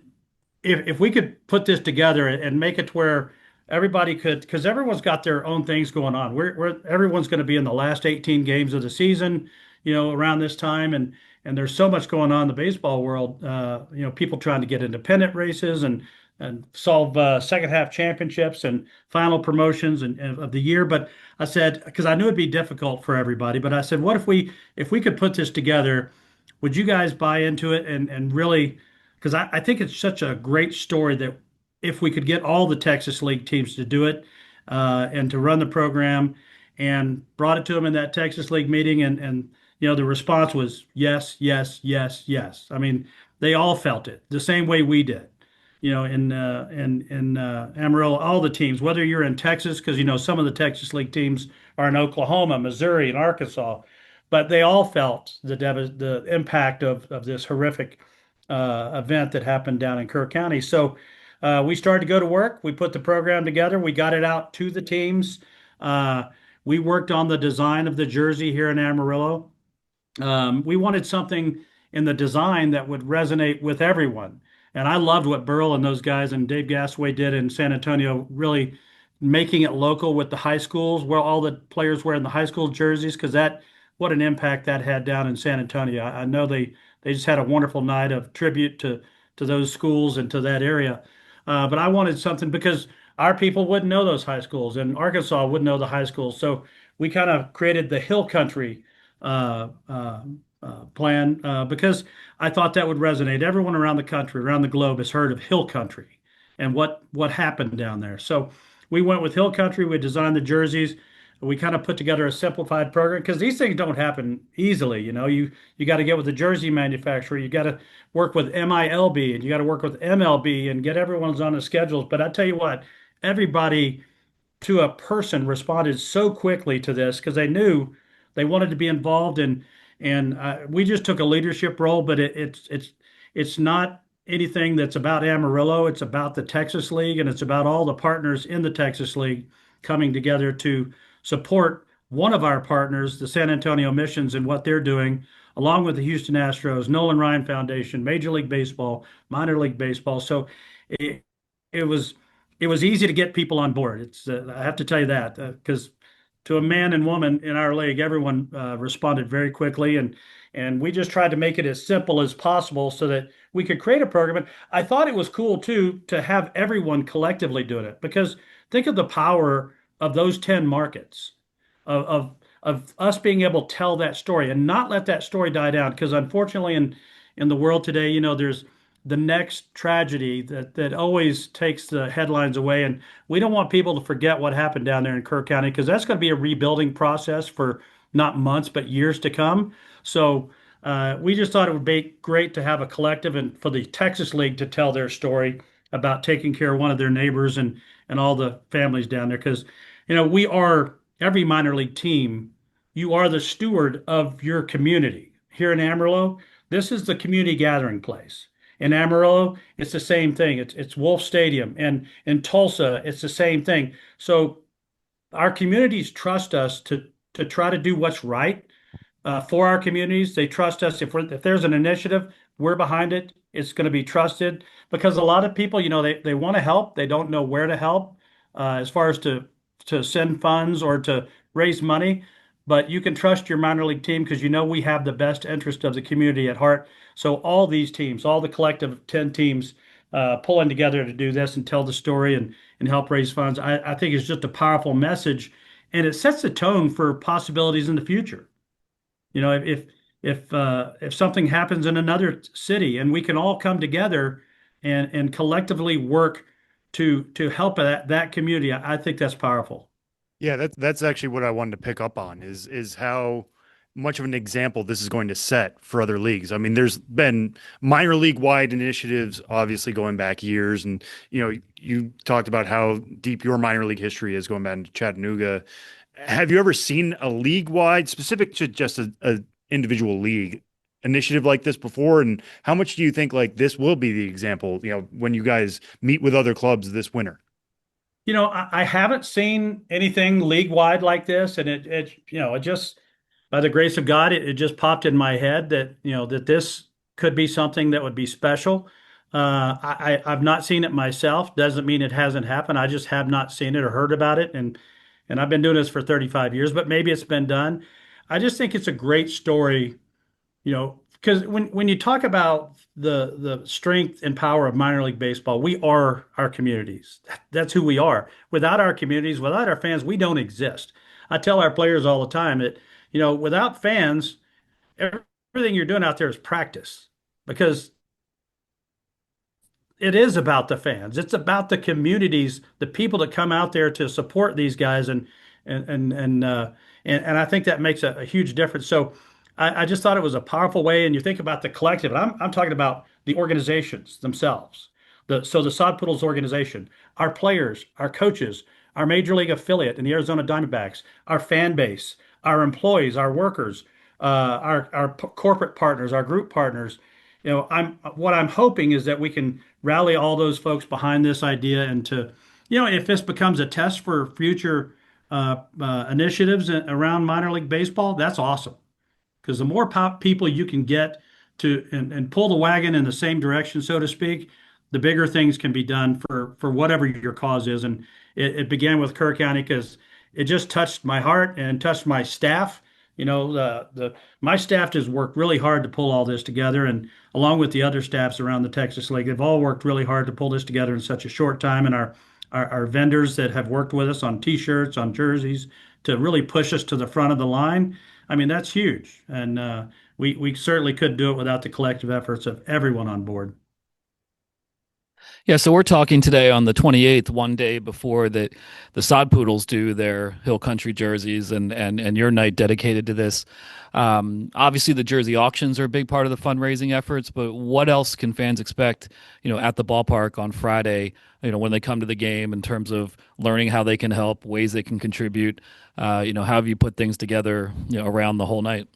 if we could put this together and make it to where everybody could, because everyone's got their own things going on. Everyone's going to be in the last 18 games of the season, around this time, and there's so much going on in the baseball world. People trying to get independent races and solve second half championships and final promotions of the year. But I said, because I knew it'd be difficult for everybody, but I said, what if we could put this together would you guys buy into it and really, because I think it's such a great story that if we could get all the Texas League teams to do it and to run the program and brought it to them in that Texas League meeting and the response was yes, yes, yes, yes. I mean, they all felt it the same way we did. In Amarillo, all the teams, whether you're in Texas, because some of the Texas League teams are in Oklahoma, Missouri, and Arkansas, but they all felt the impact of this horrific event that happened down in Kerr County. So we started to go to work. We put the program together. We got it out to the teams. We worked on the design of the jersey here in Amarillo. We wanted something in the design that would resonate with everyone. And I loved what Burl and those guys and Dave Gasaway did in San Antonio, really making it local with the high schools, where all the players wearing the high school jerseys, because what an impact that had down in San Antonio. I know they just had a wonderful night of tribute to those schools and to that area. But I wanted something because our people wouldn't know those high schools, and Arkansas wouldn't know the high schools. So we kind of created the Hill Country plan because I thought that would resonate. Everyone around the country, around the globe, has heard of Hill Country and what happened down there. So we went with Hill Country. We designed the jerseys. We kind of put together a simplified program because these things don't happen easily. You got to get with the jersey manufacturer. You got to work with MILB and you got to work with MLB and get everyone's on the schedules. But I tell you what, everybody to a person responded so quickly to this because they knew they wanted to be involved and we just took a leadership role. But it's not anything that's about Amarillo. It's about the Texas League and it's about all the partners in the Texas League coming together to support one of our partners, the San Antonio Missions, and what they're doing, along with the Houston Astros, Nolan Ryan Foundation, Major League Baseball, Minor League Baseball. So it, it was easy to get people on board. I have to tell you that because to a man and woman in our league, everyone responded very quickly, and we just tried to make it as simple as possible so that we could create a program. And I thought it was cool too to have everyone collectively doing it because think of the power of those 10 markets of us being able to tell that story and not let that story die down. Because unfortunately, in the world today, there's the next tragedy that always takes the headlines away. And we don't want people to forget what happened down there in Kerr County because that's going to be a rebuilding process for not months, but years to come. So we just thought it would be great to have a collective and for the Texas League to tell their story about taking care of one of their neighbors and all the families down there. Because, we are every minor league team. You are the steward of your community. Here in Amarillo, this is the community gathering place. In Amarillo, it's the same thing. It's Wolf Stadium. And in Tulsa, it's the same thing. So our communities trust us to try to do what's right for our communities. They trust us. If there's an initiative, we're behind it. It's going to be trusted because a lot of people, they want to help. They don't know where to help as far as to send funds or to raise money. But you can trust your minor league team because we have the best interest of the community at heart. So all these teams, all the collective 10 teams pulling together to do this and tell the story and help raise funds, I think it's just a powerful message. And it sets the tone for possibilities in the future. If something happens in another city and we can all come together and collectively work to help that community, I think that's powerful. Yeah, that's actually what I wanted to pick up on is how much of an example this is going to set for other leagues. I mean, there's been minor league wide initiatives, obviously going back years. And, you talked about how deep your minor league history is going back to Chattanooga. Have you ever seen a league wide specific to just a individual league initiative like this before? And how much do you think like this will be the example, when you guys meet with other clubs this winter? I haven't seen anything league wide like this. And it just, by the grace of God, it just popped in my head that, that this could be something that would be special. I've not seen it myself. Doesn't mean it hasn't happened. I just have not seen it or heard about it. And I've been doing this for 35 years, but maybe it's been done. I just think it's a great story, because when you talk about the strength and power of minor league baseball, we are our communities. That's who we are. Without our communities, without our fans, we don't exist. I tell our players all the time that, without fans, everything you're doing out there is practice because it is about the fans. It's about the communities, the people that come out there to support these guys, and and and uh, and I think that makes a huge difference. So I just thought it was a powerful way. And you think about the collective, and I'm talking about the organizations themselves. The Sod Poodles organization, our players, our coaches, our major league affiliate in the Arizona Diamondbacks, our fan base, our employees, our workers, our corporate partners, our group partners. What I'm hoping is that we can rally all those folks behind this idea and to, if this becomes a test for future initiatives around minor league baseball, that's awesome. Because the more people you can get to and pull the wagon in the same direction, so to speak, the bigger things can be done for whatever your cause is. And it began with Kerr County because it just touched my heart and touched my staff. My staff has worked really hard to pull all this together, and along with the other staffs around the Texas League, they've all worked really hard to pull this together in such a short time. And our vendors that have worked with us on T-shirts, on jerseys, to really push us to the front of the line. I mean, that's huge, and we certainly couldn't do it without the collective efforts of everyone on board. Yeah, so we're talking today on the 28th, one day before the Sod Poodles do their Hill Country jerseys, and your night dedicated to this. Obviously, the jersey auctions are a big part of the fundraising efforts, but what else can fans expect, at the ballpark on Friday, when they come to the game in terms of learning how they can help, ways they can contribute? How have you put things together, around the whole night?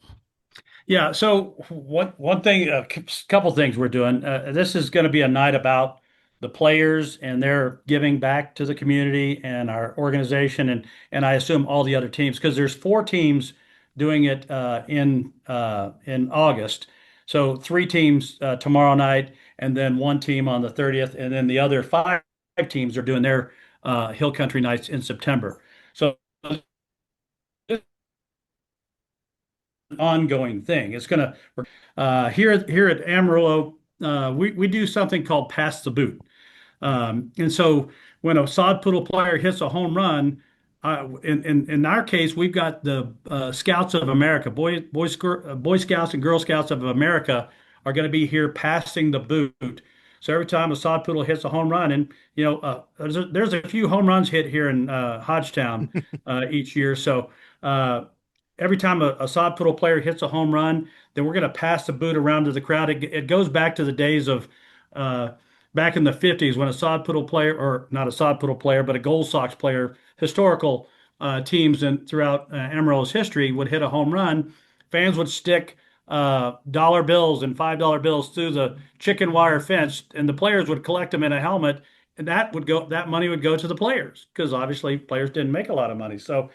Yeah. So one thing, a couple things we're doing. This is going to be a night about the players and their giving back to the community and our organization, and I assume all the other teams, because there's four teams doing it in August. So three teams tomorrow night, and then one team on the 30th, and then the other five teams are doing their Hill Country nights in September. So ongoing thing. It's gonna here at Amarillo, we do something called pass the boot. And so when a sod poodle player hits a home run, in our case, we've got the Scouts of America, Boy Scouts and Girl Scouts of America are going to be here passing the boot. So every time a sod poodle hits a home run, and there's a few home runs hit here in Hodgetown each year. So every time a sod poodle player hits a home run, then we're going to pass the boot around to the crowd. It goes back to the days of back in the 50s when a sod poodle player, or not a sod poodle player, but a Gold Sox player, historical teams and throughout Amarillo's history would hit a home run. Fans would stick dollar bills and $5 bills through the chicken wire fence, and the players would collect them in a helmet, and that money would go to the players because obviously players didn't make a lot of money. So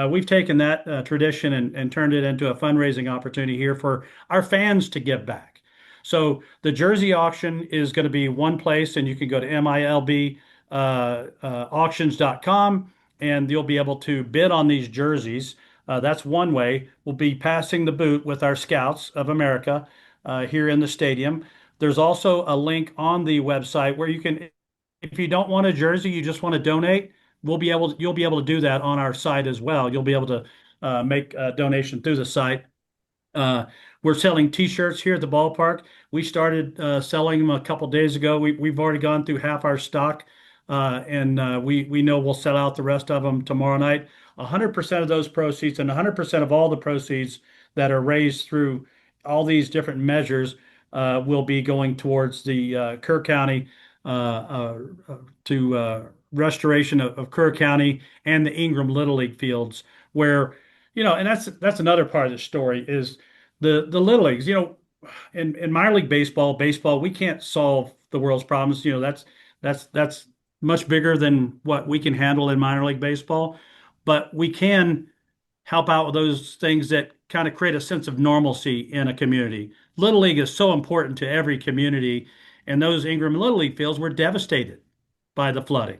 we've taken that tradition and turned it into a fundraising opportunity here for our fans to give back. So the jersey auction is going to be one place, and you can go to MILB auctions.com, and you'll be able to bid on these jerseys. That's one way. We'll be passing the boot with our Scouts of America here in the stadium. There's also a link on the website where you can, if you don't want a jersey, you just want to donate, you'll be able to do that on our site as well. You'll be able to make a donation through the site. We're selling T-shirts here at the ballpark. We started selling them a couple days ago. We've already gone through half our stock, and we know we'll sell out the rest of them tomorrow night. 100% of those proceeds and 100% of all the proceeds that are raised through all these different measures will be going towards the Kerr County to restoration of Kerr County and the Ingram Little League fields, where and that's another part of the story is the Little Leagues. In minor league baseball, we can't solve the world's problems. That's much bigger than what we can handle in minor league baseball, but we can help out with those things that kind of create a sense of normalcy in a community. Little League is so important to every community, and those Ingram Little League fields were devastated by the flooding.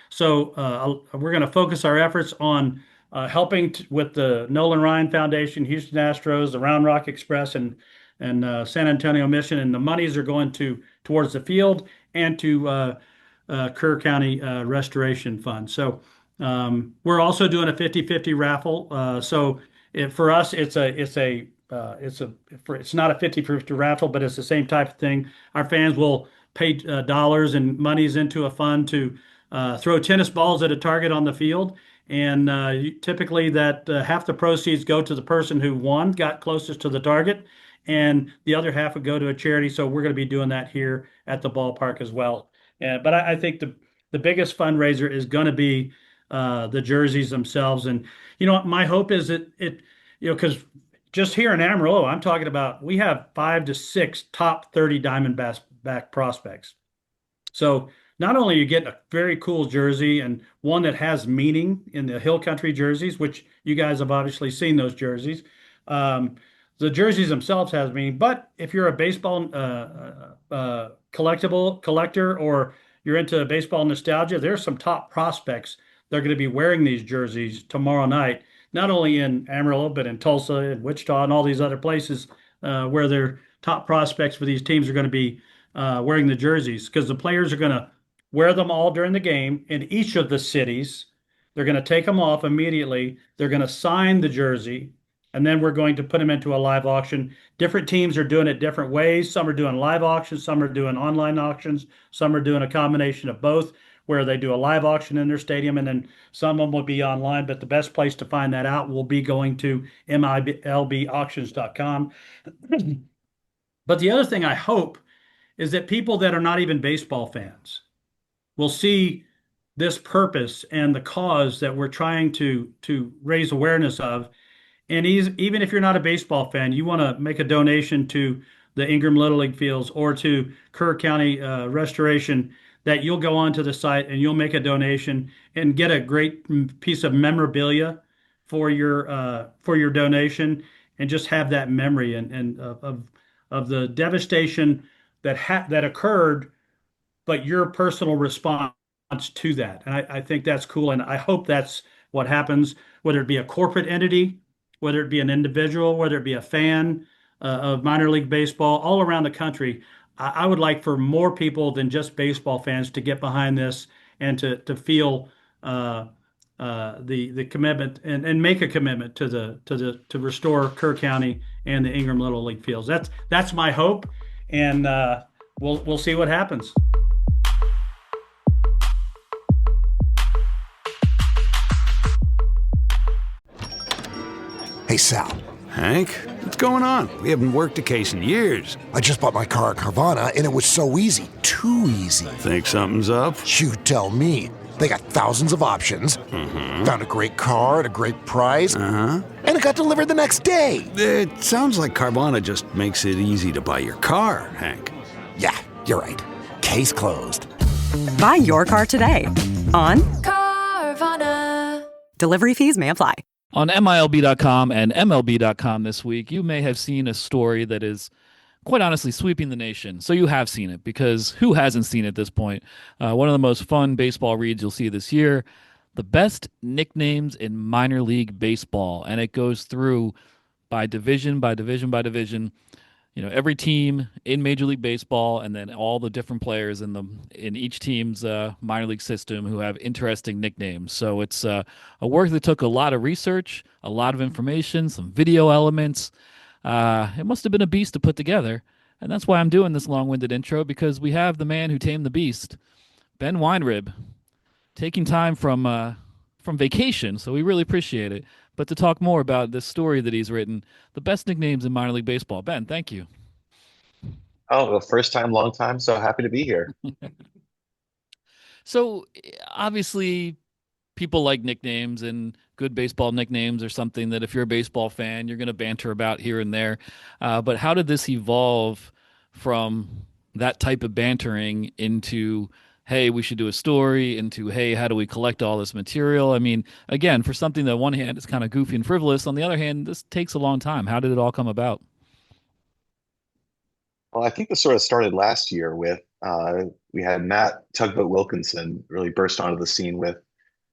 So we're going to focus our efforts on helping with the Nolan Ryan Foundation, Houston Astros, the Round Rock Express, and San Antonio Mission, and the monies are going towards the field and to Kerr County Restoration Fund. So we're also doing a 50-50 raffle. For us, it's a it's not a 50-50 raffle, but it's the same type of thing. Our fans will pay dollars and monies into a fund to throw tennis balls at a target on the field. And typically that half the proceeds go to the person who won, got closest to the target, and the other half would go to a charity. So we're going to be doing that here at the ballpark as well. But I think the biggest fundraiser is going to be the jerseys themselves. And my hope is that because just here in Amarillo, I'm talking about we have 5 to 6 top 30 Diamondback prospects. So not only are you getting a very cool jersey and one that has meaning in the Hill Country jerseys, which you guys have obviously seen those jerseys. The jerseys themselves has meaning, but if you're a baseball collector or you're into baseball nostalgia, there's some top prospects that are going to be wearing these jerseys tomorrow night, not only in Amarillo, but in Tulsa and Wichita and all these other places where their top prospects for these teams are going to be wearing the jerseys, because the players are going to wear them all during the game in each of the cities. They're going to take them off immediately. They're going to sign the jersey, and then we're going to put them into a live auction. Different teams are doing it different ways. Some are doing live auctions, some are doing online auctions, some are doing a combination of both, where they do a live auction in their stadium, and then some of them will be online. But the best place to find that out will be going to MILBauctions.com. But the other thing I hope is that people that are not even baseball fans will see this purpose and the cause that we're trying to raise awareness of. And even if you're not a baseball fan, you want to make a donation to the Ingram Little League Fields or to Kerr County Restoration, that you'll go onto the site and you'll make a donation and get a great piece of memorabilia for your donation, and just have that memory and of the devastation that occurred, but your personal response to that. And I think that's cool, and I hope that's what happens, whether it be a corporate entity, whether it be an individual, whether it be a fan of minor league baseball all around the country. I would like for more people than just baseball fans to get behind this and to feel the commitment and make a commitment to restore Kerr County and the Ingram Little League Fields. That's my hope, and we'll see what happens. Hey, Sal. Hank, what's going on? We haven't worked a case in years. I just bought my car at Carvana, and it was so easy. Too easy. Think something's up? You tell me. They got thousands of options. Mm-hmm. Found a great car at a great price. Uh-huh. And it got delivered the next day. It sounds like Carvana just makes it easy to buy your car, Hank. Yeah, you're right. Case closed. Buy your car today on Carvana. Delivery fees may apply. On MILB.com and MLB.com this week, you may have seen a story that is quite honestly sweeping the nation. So you have seen it, because who hasn't seen it at this point? One of the most fun baseball reads you'll see this year, the best nicknames in minor league baseball. And it goes through by division, by division, by division. You know, every team in Major League Baseball, and then all the different players in each team's minor league system who have interesting nicknames. So it's a work that took a lot of research, a lot of information, some video elements. It must have been a beast to put together, and that's why I'm doing this long-winded intro, because we have the man who tamed the beast, Ben Weinrib, taking time from vacation, so we really appreciate it. But to talk more about this story that he's written, the best nicknames in minor league baseball. Ben, thank you. Oh, well, first time, long time. So happy to be here. So obviously people like nicknames, and good baseball nicknames are something that if you're a baseball fan, you're going to banter about here and there. But how did this evolve from that type of bantering into, hey, we should do a story, into, hey, how do we collect all this material? I mean, again, for something that on one hand is kind of goofy and frivolous, on the other hand, this takes a long time. How did it all come about? Well, I think this sort of started last year with we had Matt Tugboat Wilkinson really burst onto the scene with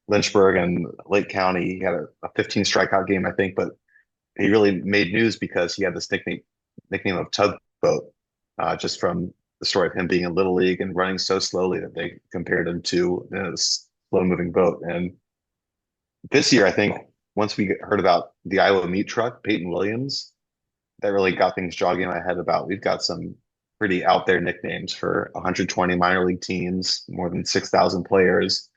Lynchburg and Lake County. He had a 15 strikeout game, I think, but he really made news because he had this nickname of Tugboat, just from the story of him being in Little League and running so slowly that they compared him to a slow-moving boat. And this year, I think, once we heard about the Iowa meat truck, Peyton Williams, that really got things jogging in my head about we've got some pretty out there nicknames for 120 minor league teams, more than 6,000 players.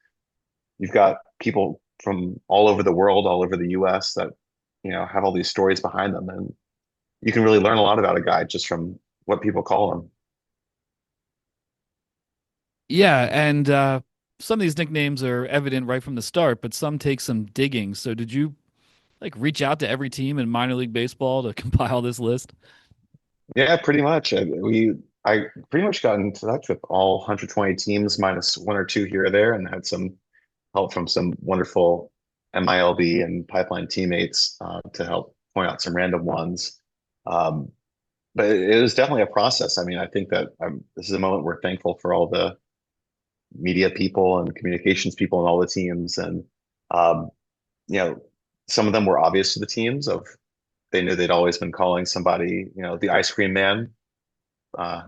You've got people from all over the world, all over the US that, have all these stories behind them. And you can really learn a lot about a guy just from what people call him. Yeah, and some of these nicknames are evident right from the start, but some take some digging. So did you like reach out to every team in minor league baseball to compile this list? Yeah, pretty much. I pretty much got in touch with all 120 teams minus one or two here or there, and had some help from some wonderful MILB and pipeline teammates to help point out some random ones. Um, but it was definitely a process. I mean, I think that this is a moment we're thankful for all the media people and communications people and all the teams. And, um, you know, some of them were obvious to the teams of they knew they'd always been calling somebody, the ice cream man, uh,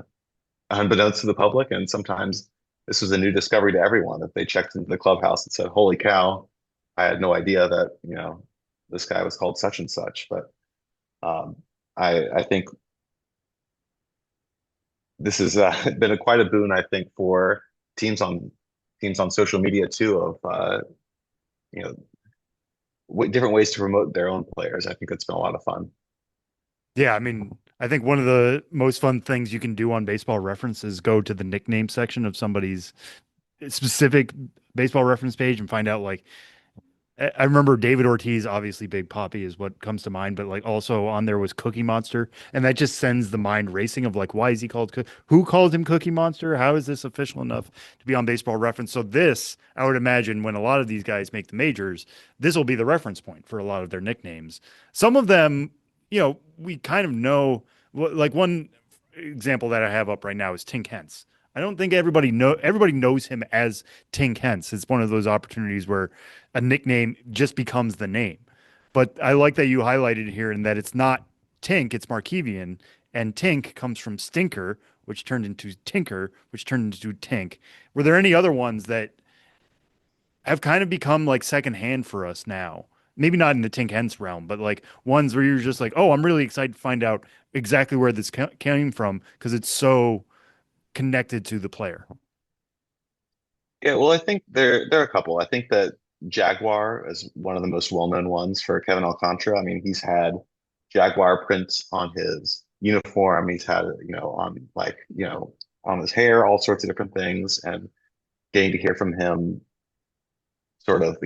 unbeknownst to the public. And sometimes this was a new discovery to everyone. If they checked into the clubhouse and said, "Holy cow, I had no idea that, this guy was called such and such." But um, I think this has been quite a boon, I think, for teams on teams on social media too, of you know different ways to promote their own players. I think it's been a lot of fun. Yeah, I mean, I think one of the most fun things you can do on Baseball Reference is go to the nickname section of somebody's specific Baseball Reference page and find out like I remember David Ortiz, obviously Big Poppy is what comes to mind, but like also on there was Cookie Monster, and that just sends the mind racing of like, why is he called? Who called him Cookie Monster? How is this official enough to be on Baseball Reference? So this, I would imagine, when a lot of these guys make the majors, this will be the reference point for a lot of their nicknames. Some of them, we kind of know. Like one example that I have up right now is Tink Hence. I don't think everybody knows him as Tink Hence. It's one of those opportunities where a nickname just becomes the name. But I like that you highlighted here and that it's not Tink, it's Markevian, and Tink comes from Stinker, which turned into Tinker, which turned into Tink. Were there any other ones that have kind of become like secondhand for us now? Maybe not in the Tink Hence realm, but like ones where you're just like, oh, I'm really excited to find out exactly where this came from because it's so connected to the player. Yeah, well, I think there are a couple. I think that Jaguar is one of the most well-known ones for Kevin Alcantara. I mean, he's had Jaguar prints on his uniform. He's had, on his hair, all sorts of different things. And getting to hear from him, sort of,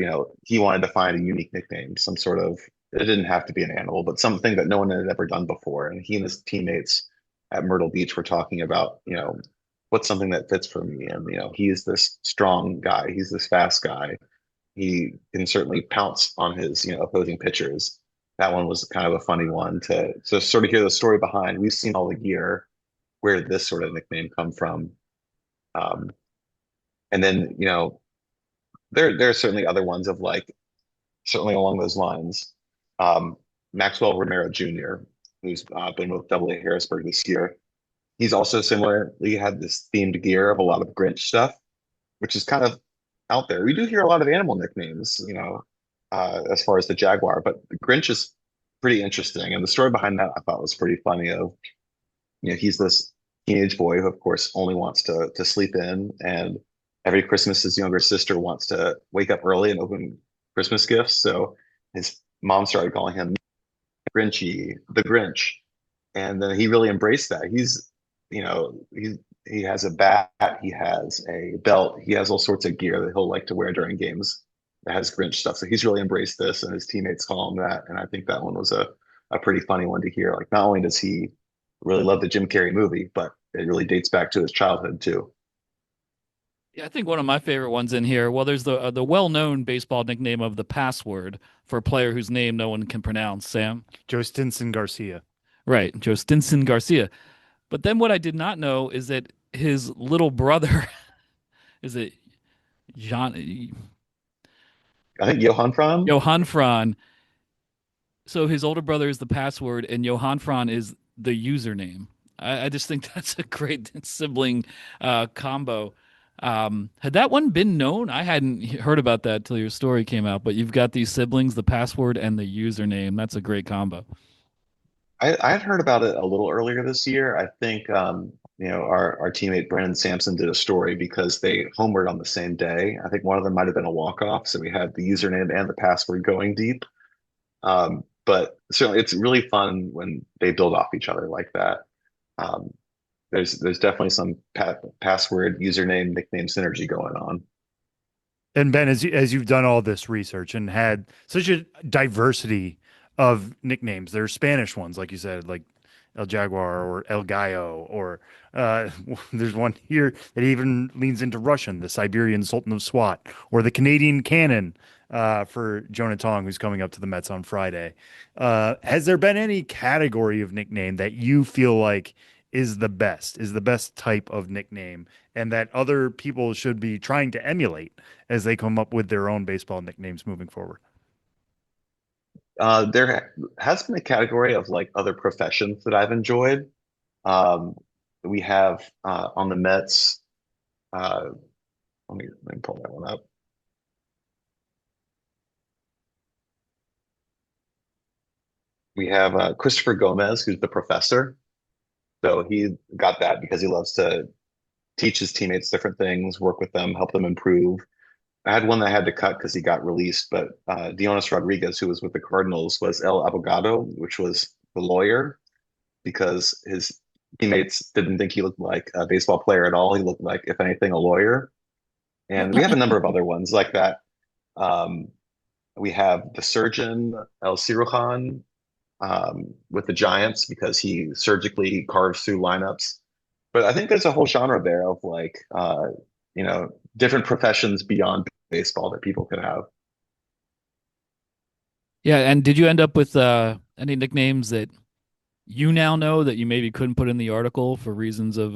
he wanted to find a unique nickname, some sort of, it didn't have to be an animal, but something that no one had ever done before. And he and his teammates at Myrtle Beach were talking about, what's something that fits for me? And, he's this strong guy, he's this fast guy. He can certainly pounce on his, opposing pitchers. That one was kind of a funny one to sort of hear the story behind. We've seen all the gear. Where did this sort of nickname come from? Um, and then, there are certainly other ones of like, certainly along those lines. Um, Maxwell Romero Jr., who's been with Double A Harrisburg this year. He's also similar. He had this themed gear of a lot of Grinch stuff, which is kind of out there. We do hear a lot of animal nicknames, as far as the Jaguar, but the Grinch is pretty interesting. And the story behind that I thought was pretty funny. Of, he's this teenage boy who, of course, only wants to sleep in, and every Christmas his younger sister wants to wake up early and open Christmas gifts. So his mom started calling him Grinchy, the Grinch, and then he really embraced that. He has a bat, he has a belt, he has all sorts of gear that he'll like to wear during games that has Grinch stuff. So he's really embraced this, and his teammates call him that. And I think that one was a pretty funny one to hear. Like, not only does he really love the Jim Carrey movie, but it really dates back to his childhood too. Yeah, I think one of my favorite ones in here. Well, there's the well-known baseball nickname of the password for a player whose name no one can pronounce. Sam, Joe Stinson Garcia. Right, Joe Stinson Garcia. But then what I did not know is that his little brother is it John I think Johan Fran. Johan Fran. So his older brother is the password, and Johan Fran is the username. I just think that's a great sibling combo. Had that one been known? I hadn't heard about that till your story came out, but you've got these siblings, the password and the username. That's a great combo. I'd heard about it a little earlier this year. I think our teammate Brandon Sampson did a story because they homered on the same day. I think one of them might have been a walk-off, so we had the username and the password going deep. But certainly, it's really fun when they build off each other like that. Um, there's definitely some password, username, nickname synergy going on. And Ben, as you've done all this research and had such a diversity of nicknames, there's Spanish ones, like you said, like El Jaguar or El Gallo, or there's one here that even leans into Russian, the Siberian Sultan of Swat, or the Canadian Cannon for Jonah Tong, who's coming up to the Mets on Friday. Has there been any category of nickname that you feel like is the best type of nickname, and that other people should be trying to emulate as they come up with their own baseball nicknames moving forward? There has been a category of like other professions that I've enjoyed. We have on the Mets. Let me pull that one up. We have Christopher Gomez, who's the professor. So he got that because he loves to teach his teammates different things, work with them, help them improve. I had one that I had to cut because he got released, but Dionis Rodriguez, who was with the Cardinals, was El Abogado, which was the lawyer, because his teammates didn't think he looked like a baseball player at all. He looked like, if anything, a lawyer. And we have a number of other ones like that. We have the surgeon, El Cirujan, with the Giants, because he surgically carves through lineups. But I think there's a whole genre there of like, different professions beyond baseball that people could have. Yeah, and did you end up with any nicknames that you now know that you maybe couldn't put in the article for reasons of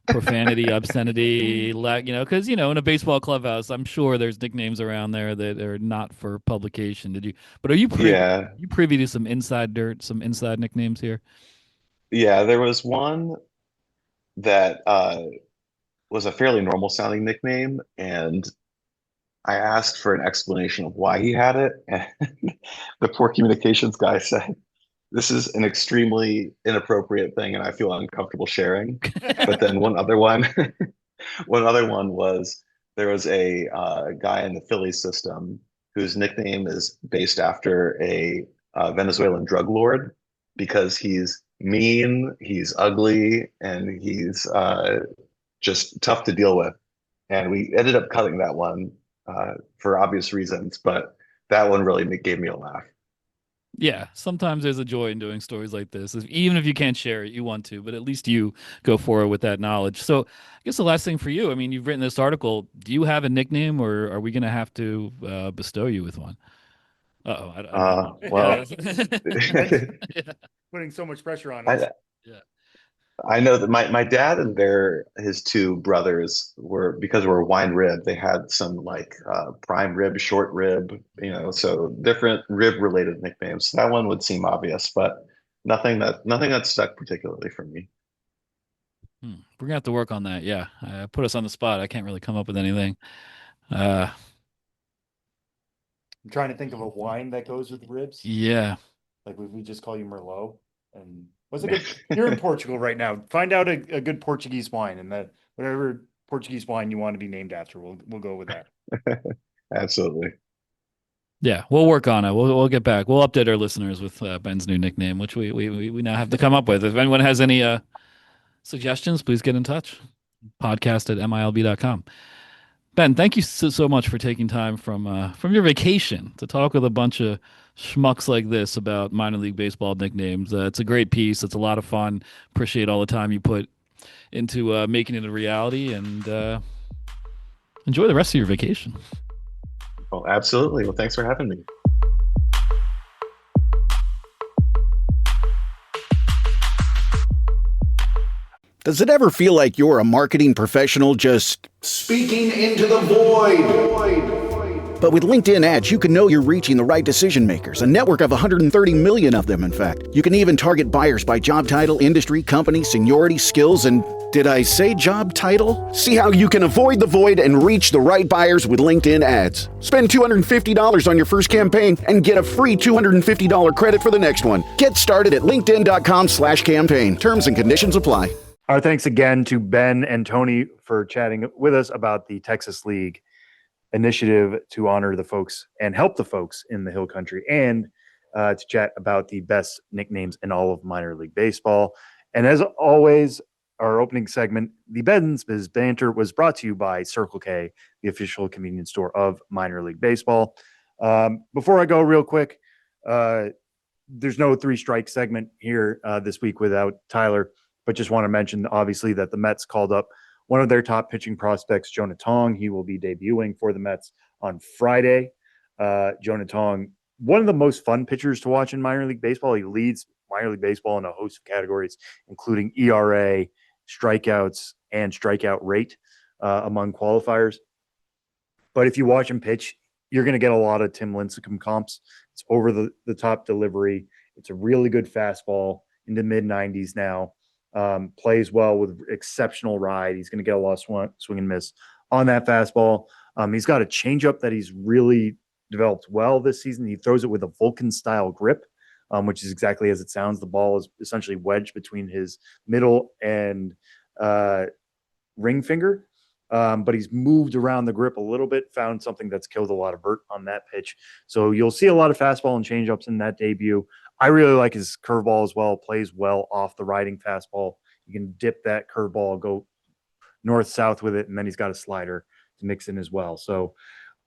profanity, obscenity, because in a baseball clubhouse, I'm sure there's nicknames around there that are not for publication. Did you? But are you privy to some inside dirt, some inside nicknames here? Yeah, there was one that was a fairly normal sounding nickname, and I asked for an explanation of why he had it, and the poor communications guy said, "This is an extremely inappropriate thing, and I feel uncomfortable sharing." But then one other one was, there was a guy in the Phillies system whose nickname is based after a Venezuelan drug lord, because he's mean, he's ugly, and he's just tough to deal with. And we ended up cutting that one for obvious reasons, but that one really gave me a laugh. Yeah, sometimes there's a joy in doing stories like this. Even if you can't share it, you want to, but at least you go forward with that knowledge. So I guess the last thing for you, I mean, you've written this article. Do you have a nickname, or are we going to have to bestow you with one? Well, putting so much pressure on us. I know that my dad and his two brothers were, because we're Weinrib, they had some like prime rib, short rib, so different rib related nicknames. That one would seem obvious, but nothing that stuck particularly for me. We're gonna have to work on that. Yeah, put us on the spot. I can't really come up with anything. I'm trying to think of a wine that goes with ribs. Yeah, like we just call you Merlot. And what's a good? You're in Portugal right now. Find out a good Portuguese wine, and that whatever Portuguese wine you want to be named after, we'll go with that. Absolutely. Yeah, we'll work on it. We'll get back. We'll update our listeners with Ben's new nickname, which we now have to come up with. If anyone has any suggestions, please get in touch. podcast@milb.com. Ben, thank you so much for taking time from your vacation to talk with a bunch of schmucks like this about minor league baseball nicknames. It's a great piece. It's a lot of fun. Appreciate all the time you put into making it a reality, and enjoy the rest of your vacation. Well, absolutely. Well, thanks for having me. Does it ever feel like you're a marketing professional just speaking into the void? But with LinkedIn ads, you can know you're reaching the right decision makers, a network of 130 million of them, in fact. You can even target buyers by job title, industry, company, seniority, skills, and Did I say job title? See how you can avoid the void and reach the right buyers with LinkedIn ads. Spend $250 on your first campaign and get a free $250 credit for the next one. Get started at linkedin.com/campaign. Terms and conditions apply. Our thanks again to Ben and Tony for chatting with us about the Texas League initiative to honor the folks and help the folks in the Hill Country, and to chat about the best nicknames in all of minor league baseball. And as always, our opening segment, the Ben's Biz Banter, was brought to you by Circle K, the official convenience store of minor league baseball. Before I go real quick, there's no 3-strike segment here this week without Tyler, but just want to mention, obviously, that the Mets called up one of their top pitching prospects, Jonah Tong. He will be debuting for the Mets on Friday. Jonah Tong, one of the most fun pitchers to watch in minor league baseball. He leads minor league baseball in a host of categories, including ERA, strikeouts, and strikeout rate among qualifiers. But if you watch him pitch, you're going to get a lot of Tim Lincecum comps. It's over the top delivery. It's a really good fastball in the mid-90s now. Plays well with exceptional ride. He's going to get a lot of swing and miss on that fastball. He's got a changeup that he's really developed well this season. He throws it with a Vulcan-style grip, which is exactly as it sounds. The ball is essentially wedged between his middle and ring finger. But he's moved around the grip a little bit, found something that's killed a lot of vert on that pitch. So you'll see a lot of fastball and changeups in that debut. I really like his curveball as well. Plays well off the riding fastball. You can dip that curveball, go north-south with it, and then he's got a slider to mix in as well. So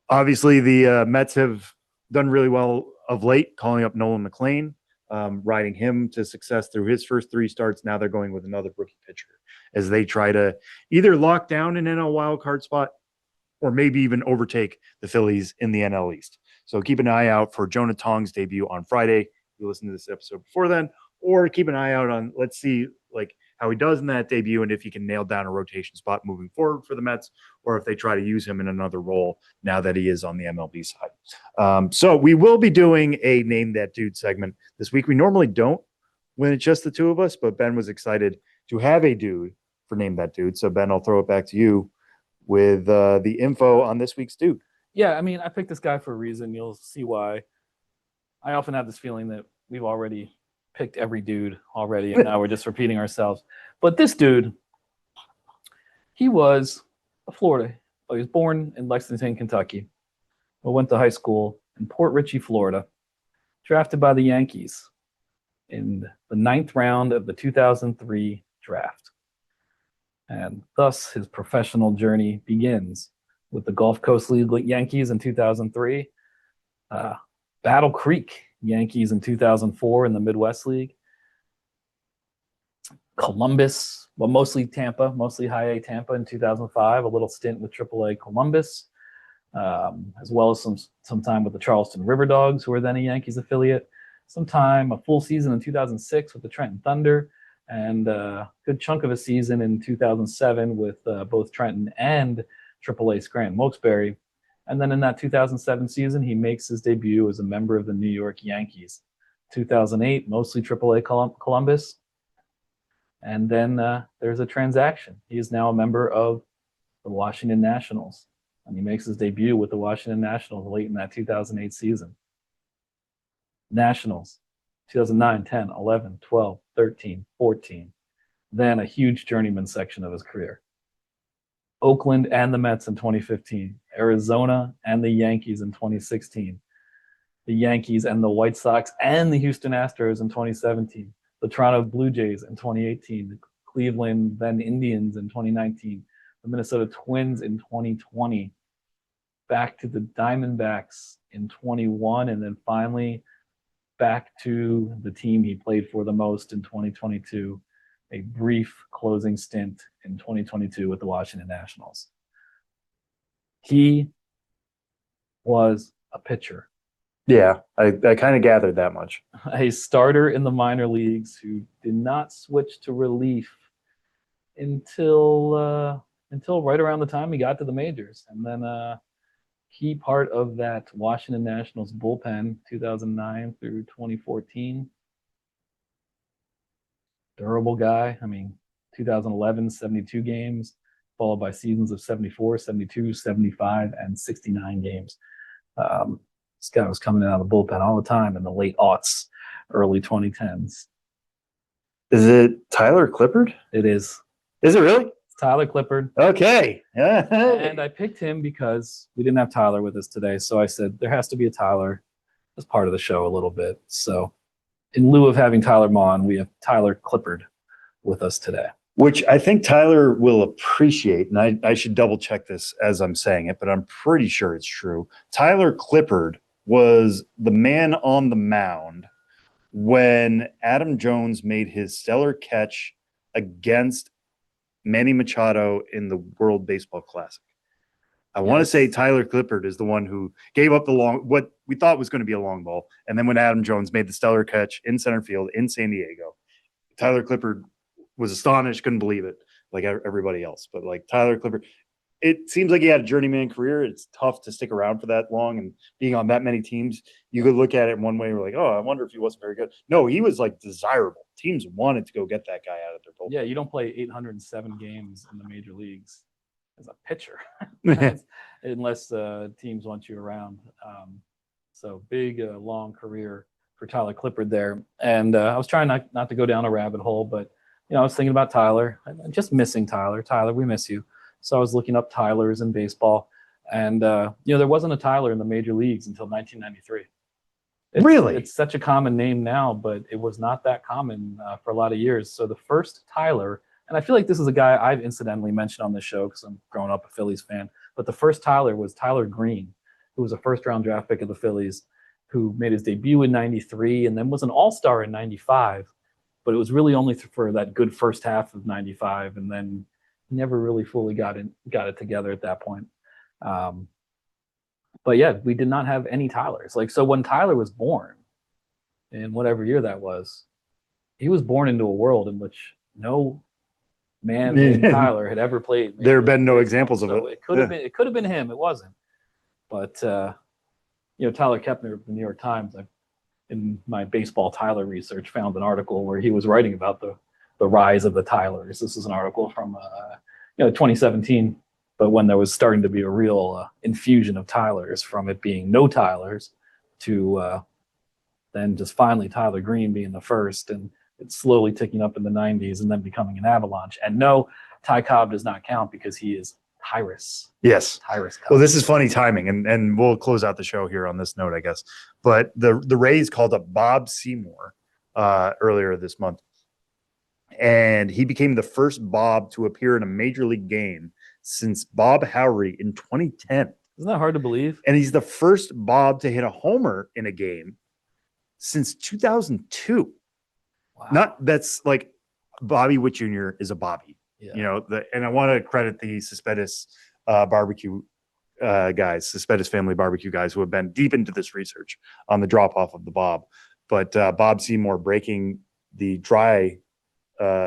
obviously the Mets have done really well of late, calling up Nolan McLean, riding him to success through his first 3 starts. Now they're going with another rookie pitcher as they try to either lock down an NL wildcard spot or maybe even overtake the Phillies in the NL East. So keep an eye out for Jonah Tong's debut on Friday. You listen to this episode before then, or keep an eye out on, let's see how he does in that debut and if he can nail down a rotation spot moving forward for the Mets, or if they try to use him in another role now that he is on the MLB side. So we will be doing a Name That Dude segment this week. We normally don't when it's just the two of us, but Ben was excited to have a dude for Name That Dude. So Ben, I'll throw it back to you with the info on this week's dude. Yeah, I mean, I picked this guy for a reason. You'll see why. I often have this feeling that we've already picked every dude already, and now we're just repeating ourselves. But this dude, he was a Florida. He was born in Lexington, Kentucky, but went to high school in Port Richey, Florida. Drafted by the Yankees in the 9th round of the 2003 draft. And thus his professional journey begins with the Gulf Coast League Yankees in 2003, Battle Creek Yankees in 2004 in the Midwest League, Columbus, well, mostly Tampa, mostly high A Tampa in 2005, a little stint with AAA Columbus, as well as some time with the Charleston River Dogs, who were then a Yankees affiliate, some time, a full season in 2006 with the Trenton Thunder, and a good chunk of a season in 2007 with both Trenton and AAA Scranton Wilkes-Barre. And then in that 2007 season, he makes his debut as a member of the New York Yankees. 2008, mostly AAA Columbus. And then there's a transaction. He is now a member of the Washington Nationals. And he makes his debut with the Washington Nationals late in that 2008 season. Nationals, 2009, 10, 11, 12, 13, 14. Then a huge journeyman section of his career. Oakland and the Mets in 2015, Arizona and the Yankees in 2016, the Yankees and the White Sox and the Houston Astros in 2017, the Toronto Blue Jays in 2018, the Cleveland then Indians in 2019, the Minnesota Twins in 2020, back to the Diamondbacks in 21, and then finally back to the team he played for the most in 2022. A brief closing stint in 2022 with the Washington Nationals. He was a pitcher. Yeah, I kind of gathered that much. A starter in the minor leagues who did not switch to relief until right around the time he got to the majors. And then key part of that Washington Nationals bullpen, 2009 through 2014. Durable guy. I mean, 2011, 72 games, followed by seasons of 74, 72, 75, and 69 games. This guy was coming out of the bullpen all the time in the late aughts, early 2010s. Is it Tyler Clippard? It is. Is it really? It's Tyler Clippard. Okay. And I picked him because we didn't have Tyler with us today. So I said, there has to be a Tyler as part of the show a little bit. So in lieu of having Tyler Mon, we have Tyler Clippard with us today. Which I think Tyler will appreciate. And I should double check this as I'm saying it, but I'm pretty sure it's true. Tyler Clippard was the man on the mound when Adam Jones made his stellar catch against Manny Machado in the World Baseball Classic. I want to say Tyler Clippard is the one who gave up what we thought was going to be a long ball. And then when Adam Jones made the stellar catch in center field in San Diego, Tyler Clippard was astonished, couldn't believe it, like everybody else. But like Tyler Clippard, it seems like he had a journeyman career. It's tough to stick around for that long, and being on that many teams, you could look at it in one way. We're like, oh, I wonder if he wasn't very good. No, he was like desirable. Teams wanted to go get that guy out of their bullpen. Yeah, you don't play 807 games in the major leagues as a pitcher unless teams want you around. So big, long career for Tyler Clippard there. And I was trying not to go down a rabbit hole, but I was thinking about Tyler. I'm just missing Tyler. Tyler, we miss you. So I was looking up Tylers in baseball, and there wasn't a Tyler in the major leagues until 1993. Really? It's such a common name now, but it was not that common for a lot of years. So the first Tyler, and I feel like this is a guy I've incidentally mentioned on this show because I'm growing up a Phillies fan, but the first Tyler was Tyler Green, who was a first-round draft pick of the Phillies, who made his debut in 93 and then was an all-star in 95, but it was really only for that good first half of 95, and then never really fully got it together at that point. But yeah, we did not have any Tylers. So when Tyler was born, in whatever year that was, he was born into a world in which no man named Tyler had ever played. There have been no examples of it. It could have been him. It wasn't. But Tyler Kepner of the New York Times, in my baseball Tyler research, found an article where he was writing about the rise of the Tylers. This is an article from 2017, but when there was starting to be a real infusion of Tylers, from it being no Tylers to then just finally Tyler Green being the first, and it's slowly ticking up in the 90s and then becoming an avalanche. And no, Ty Cobb does not count because he is Tyrus. Yes. Tyrus Cobb. Well, this is funny timing, and we'll close out the show here on this note, I guess. But the Rays called up Bob Seymour earlier this month, and he became the first Bob to appear in a major league game since Bob Howry in 2010. Isn't that hard to believe? And he's the first Bob to hit a homer in a game since 2002. Wow. That's like Bobby Witt Jr. is a Bobby. Yeah. And I want to credit the Cespedes barbecue guys, Cespedes family barbecue guys, who have been deep into this research on the drop off of the Bob. But Bob Seymour breaking the dry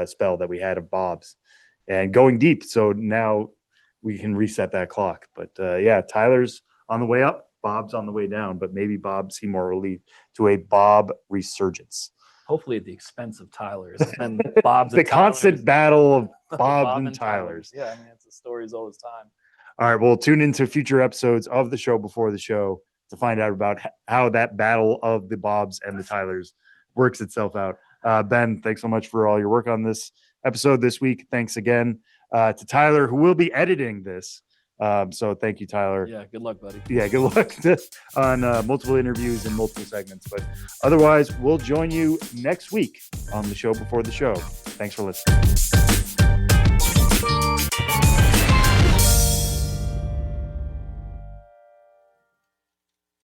spell that we had of Bob's and going deep. So now we can reset that clock. But Tyler's on the way up, Bob's on the way down, but maybe Bob Seymour will lead to a Bob resurgence. Hopefully at the expense of Tyler's and Bob's. The constant battle of Bob and Tyler's. Yeah, it's the stories all this time. All right, well, tune into future episodes of the show before the show to find out about how that battle of the Bobs and the Tylers works itself out. Ben, thanks so much for all your work on this episode this week. Thanks again to Tyler, who will be editing this. So thank you, Tyler. Yeah, good luck, buddy. Yeah, good luck on multiple interviews and multiple segments. But otherwise, we'll join you next week on the show before the show. Thanks for listening.